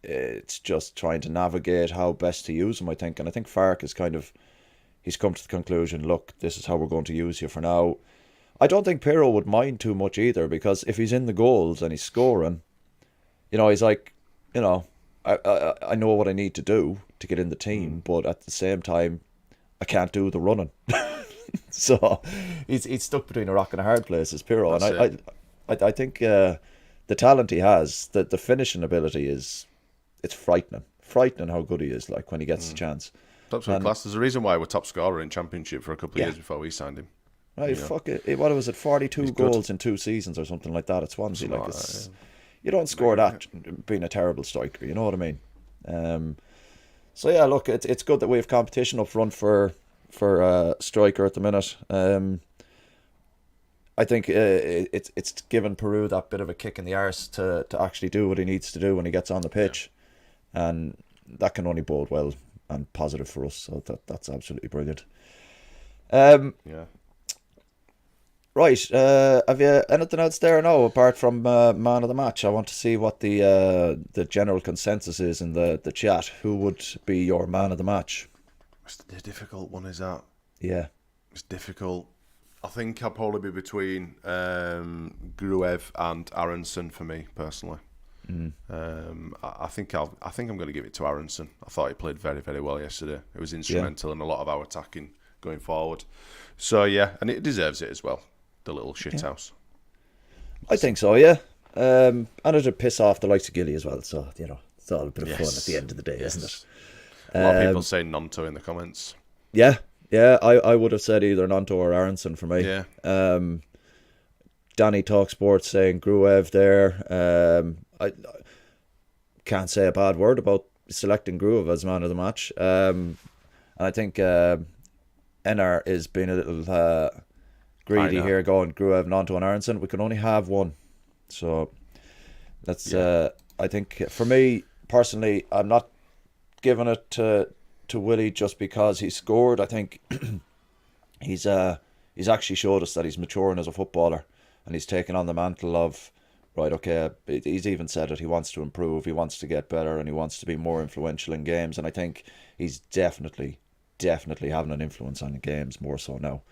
It's just trying to navigate how best to use him, I think. And I think Farke is he's come to the conclusion, look, this is how we're going to use you for now. I don't think Piroe would mind too much either, because if he's in the goals and he's scoring, he's like, I know what I need to do to get in the team, but at the same time, I can't do the running. So he's stuck between a rock and a hard place as Piroe. And I think the talent he has, the finishing ability it's frightening how good he is, like when he gets the chance. Absolute class. There's a reason why we're top scorer in Championship for a couple of years before we signed him. Right, fuck it. What was it? 42 goals in 2 seasons or something like that at Swansea. You don't score that being a terrible striker. You know what I mean? So yeah, look, it's good that we have competition up front for striker at the minute. I think it's given Piroe that bit of a kick in the arse to actually do what he needs to do when he gets on the pitch, and that can only bode well and positive for us. So that's absolutely brilliant. Right, have you anything else there now apart from man of the match? I want to see what the general consensus is in the chat. Who would be your man of the match? It's a difficult one, is that? Yeah, it's difficult. I think I'll probably be between Gruev and Aaronson for me personally. I think I'm going to give it to Aaronson. I thought he played very, very well yesterday. It was instrumental in a lot of our attacking going forward. So yeah, and it deserves it as well. The little shithouse. I think so. Yeah, and it'd piss off the likes of Gilly as well. So it's all a bit of fun at the end of the day, isn't it? A lot of people saying Nonto in the comments. Yeah. I would have said either Nonto or Aaronson for me. Yeah. Danny Talk Sports saying Gruev there. I can't say a bad word about selecting Gruev as man of the match. And I think Enar is being a little greedy here, going Gruev, Nonto and Aaronson. We can only have one. So that's I think for me personally, I'm not giving it to Willie just because he scored. I think he's actually showed us that he's maturing as a footballer, and he's taken on the mantle of, right, okay, he's even said it, he wants to improve, he wants to get better, and he wants to be more influential in games. And I think he's definitely having an influence on the games more so now.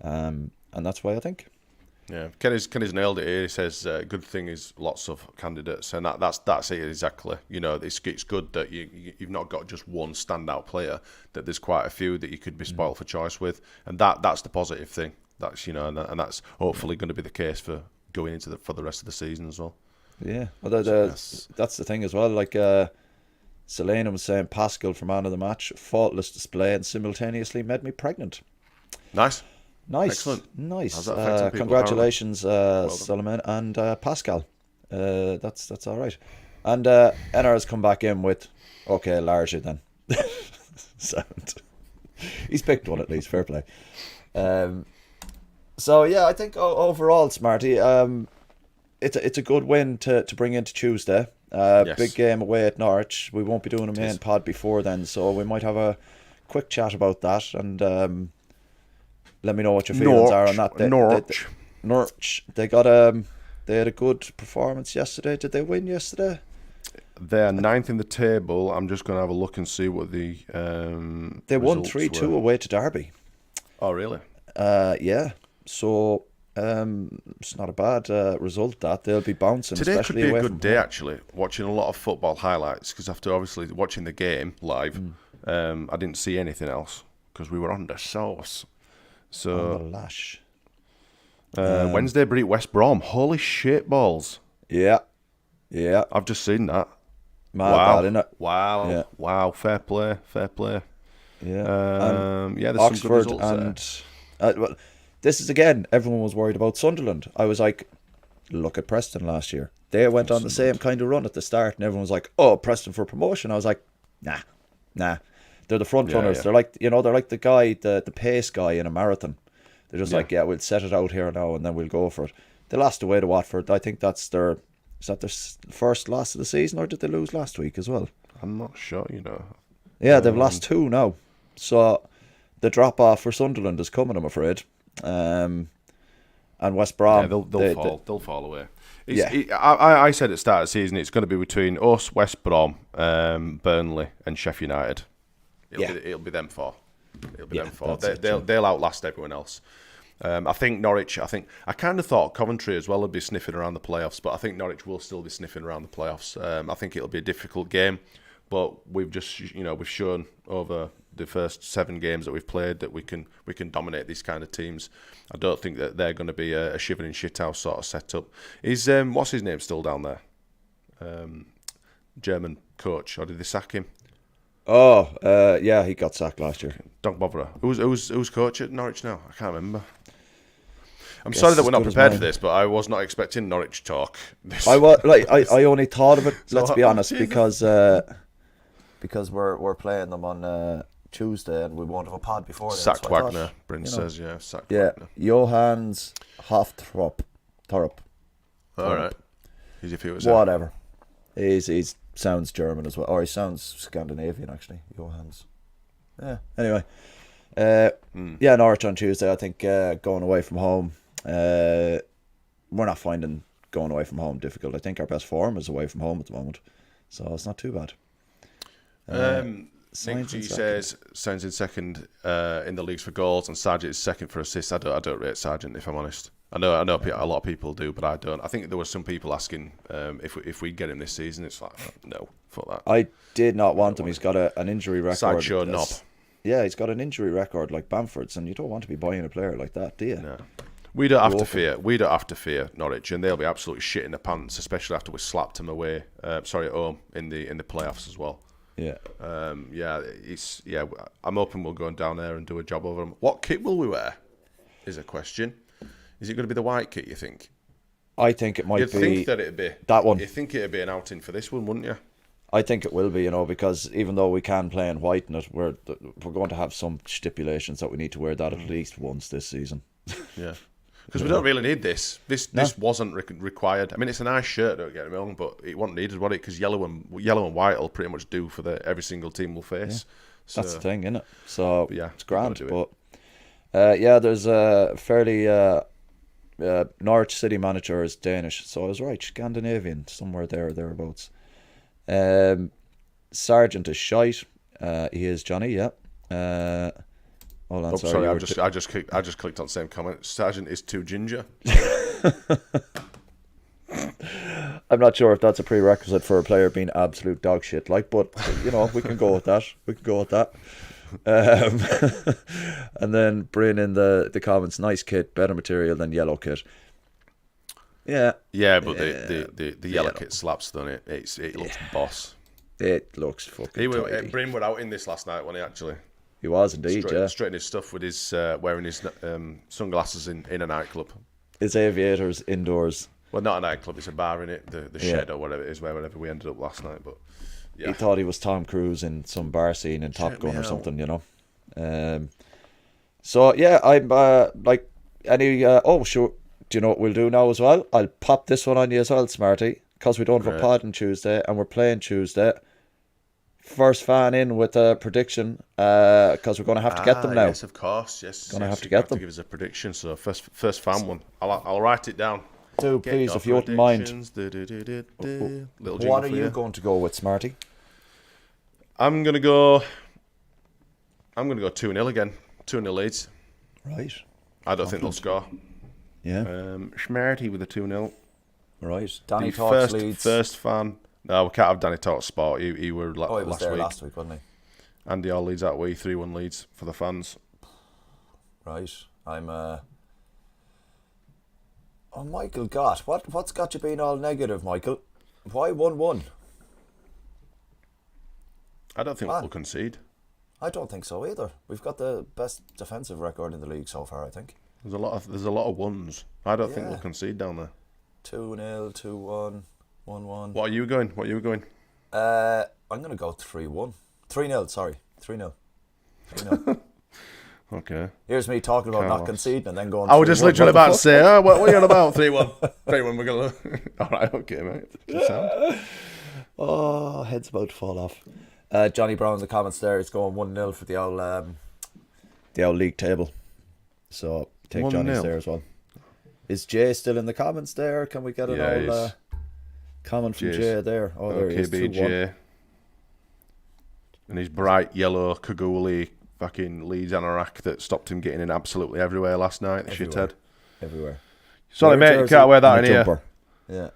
And that's why I think. Yeah, Kenny's nailed it here. He says, good thing is lots of candidates, and that's it exactly. It's good that you've not got just one standout player, that there's quite a few that you could be spoiled for choice with, and that's the positive thing. That's and that's hopefully going to be the case for going into for the rest of the season as well. Yeah, well, that's the thing as well. Like Selena was saying, Pascal for man of the match, faultless display, and simultaneously made me pregnant. Nice. Excellent. Nice. Congratulations, Solomon and Pascal. That's all right. And Enar has come back in with, okay, larger then. Sound. He's picked one at least. Fair play. So yeah, I think overall, Smarty, it's a good win to bring into Tuesday. Yes. Big game away at Norwich. We won't be doing a main pod before then, so we might have a quick chat about that, and let me know what your feelings are on that. Norwich. They had a good performance yesterday. Did they win yesterday? They're ninth in the table. I'm just going to have a look and see what the They won results 3-2 were. away to Derby. Oh, really? Yeah. So it's not a bad result. That they'll be bouncing. Today could especially be a away good from day, home. actually, watching a lot of football highlights, because after obviously watching the game live, I didn't see anything else because we were on the sauce. On So the lash. Wednesday, beat West Brom. Holy shit balls. Yeah. I've just seen that. Mad Wow. bad, innit? Wow. Yeah. Wow. Fair play. Yeah. Yeah, there's Oxford some good results and well, this is again. Everyone was worried about Sunderland. I was like, look at Preston last year. They went on the same kind of run at the start, and everyone was like, "Oh, Preston for promotion." I was like, "Nah." They're the front runners. yeah. They're like, they're like the guy, the pace guy in a marathon. They're just like, we'll set it out here now, and then we'll go for it. They lost away to Watford. I think that's their first loss of the season, or did they lose last week as well? I'm not sure, Yeah, they've lost 2 now. So the drop off for Sunderland is coming, I'm afraid. And West Brom, Yeah, they'll fall. They'll fall away. Yeah. I said at the start of the season it's going to be between us, West Brom, Burnley, and Sheffield United. It'll be them four. It'll be them four. They'll outlast everyone else. I think Norwich. I kind of thought Coventry as well would be sniffing around the playoffs, but I think Norwich will still be sniffing around the playoffs. I think it'll be a difficult game, but we've just we've shown over the first 7 games that we've played that we can dominate these kind of teams. I don't think that they're going to be a shivering shithouse sort of setup. Is what's his name still down there? German coach, or did they sack him? Oh, yeah, he got sacked last year. Don't bother. Who's coach at Norwich now? I can't remember. I'm sorry that we're not as good as prepared for mine. this, but I was not expecting Norwich talk. I only thought of it. So Let's be what honest, was it? because we're playing them on Tuesday, and we won't have a pod before then. Sacked so I thought, Wagner, Bryn says, yeah, sacked Yeah, Wagner. Johannes Thorup. All right. He's a few Whatever. He's sounds German as well, or he sounds Scandinavian actually. Johannes. Yeah. Anyway, yeah, Norwich on Tuesday. I think going away from home. We're not finding going away from home difficult. I think our best form is away from home at the moment, so it's not too bad. Nick G says Sounds in second in the leagues for goals, and Sargent is second for assists. I don't rate Sargent, if I'm honest. I know a lot of people do, but I don't. I think there were some people asking if we get him this season. It's like, no, fuck that. I did not want him. He's got an injury record. Sideshow knob. Yeah, he's got an injury record like Bamford's, and you don't want to be buying a player like that, do you? No. We don't have to fear. We don't have to fear Norwich, and they'll be absolutely shit in the pants, especially after we slapped them away. At home in the playoffs as well. Yeah. I'm hoping we'll go down there and do a job over them. What kit will we wear? Is a question. Is it going to be the white kit? You think? I think it might You'd be. think that it'd be that one. You think it'd be an outing for this one, wouldn't you? I think it will be, because even though we can play in white in it, we're going to have some stipulations that we need to wear that at least once this season. Yeah. Because we don't really need this. This wasn't required. I mean, it's a nice shirt, don't get me wrong, but it wasn't needed, was it? Because yellow and white will pretty much do for every single team we'll face. Yeah. So, that's the thing, isn't it? So yeah, it's grand. it. But there's a fairly Norwich City manager is Danish, so I was right, Scandinavian, somewhere thereabouts. Sargent is shite. He is Johnny. Yeah. Hold on, sorry. I just clicked on the same comment. Sargent is too ginger. I'm not sure if that's a prerequisite for a player being absolute dog shit, but we can go with that. And then bring in the comments. Nice kit, better material than yellow kit. Yeah. Yeah, but the yellow kit slaps, doesn't it? It looks boss. It looks fucking tidy. Bryn were out in this last night, wasn't he, actually? He was indeed, Straightening his stuff with his wearing his sunglasses in a nightclub. His aviators indoors. Well, not a nightclub, it's a bar in it, the shed or whatever it is, wherever we ended up last night. But yeah. He thought he was Tom Cruise in some bar scene in Top Gun or something, So yeah, I'm sure. Do you know what we'll do now as well? I'll pop this one on you as well, Smarty, because we don't have a pod on Tuesday and we're playing Tuesday. First fan in with a prediction, because we're going to have to get them now. Yes, of course. Yes, going to have to get them. To give us a prediction. So first fan one. I'll write it down. do, please, if you wouldn't mind. Little What are for you going to go with, Smarty? I'm gonna go 2-0 again. 2-0 Leeds. Right. I don't think they'll score. Yeah. Smarty with a 2-0. Right. Danny Talks Leeds. First fan. No, we can't have Danny Talks Sport. He were he was last there week. last week, wasn't he? Andy all Leeds that way. 3-1 Leeds for the fans. Right. I'm Oh, Michael Gott. What's got you being all negative, Michael? Why 1-1? I don't think we'll concede. I don't think so either. We've got the best defensive record in the league so far, I think. There's a lot of ones. I don't think we'll concede down there. 2-0, 2-1, 1-1. What are you going? I'm going to go 3-1. 3-0, sorry. 3-0. 3-0. Okay. Here's me talking about not conceding and then going. I was just literally about to say, what are you on about? 3-1. 3-1, we're going to. All right, okay, mate. Oh, head's about to fall off. Johnny Brown in the comments there is going 1-0 for the old league table. So take 1-0. Johnny's there as well. Is Jay still in the comments there? Can we get an old comment from Jay there? Oh, there he is. 2-1. Jay. And his bright yellow Kaguli fucking Leeds anorak that stopped him getting in absolutely everywhere last night. Shithead. Everywhere. Sorry, mate, you can't wear that in here. Yeah.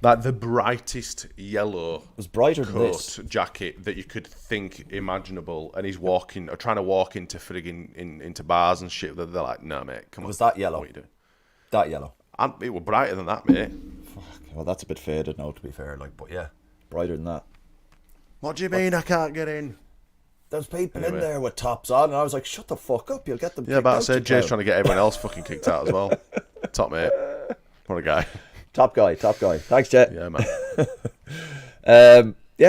Like the brightest yellow it was brighter than this jacket that you could think imaginable, and he's trying to walk into frigging into bars and shit. They're like, no, mate, come on. Was that yellow? What are you doing? That yellow. And it was brighter than that, mate. Fuck. Well, that's a bit faded now, to be fair. But yeah, brighter than that. What do you mean I can't get in? There's people in there with tops on, and I was like, shut the fuck up, you'll get them. Yeah, but I said Jay's trying to get everyone else fucking kicked out as well. Top mate. What a guy. Top guy. Thanks, Jay. Yeah, man.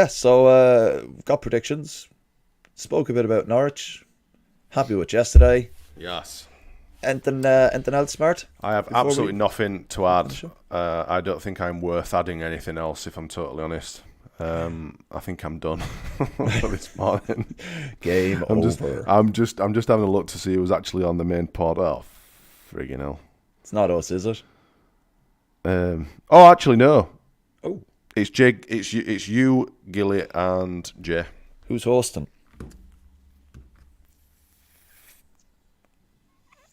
So we've got predictions. Spoke a bit about Norwich. Happy with yesterday. Yes. Anything else, Smart? I have absolutely nothing to add. I don't think I'm worth adding anything else, if I'm totally honest. I think I'm done for this morning. Game over. I'm just having a look to see who's actually on the main pod. Oh, friggin' hell! It's not us, is it? Actually no. Oh, it's Jig. It's you, Gilly, and Jay. Who's hosting?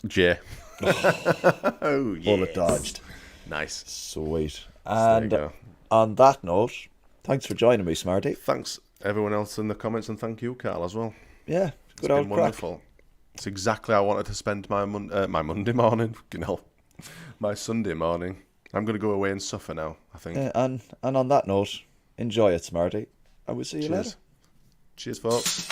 Jay. Oh yeah. Bullet dodged. Nice. Sweet. And on that note, thanks for joining me, Smarty. Thanks everyone else in the comments, and thank you, Karl, as well. Yeah, good it's old been wonderful. Crack. It's exactly how I wanted to spend my Monday morning. My Sunday morning. I'm going to go away and suffer now, I think. And on that note, enjoy it, Smarty. And we'll see you later. Cheers, folks.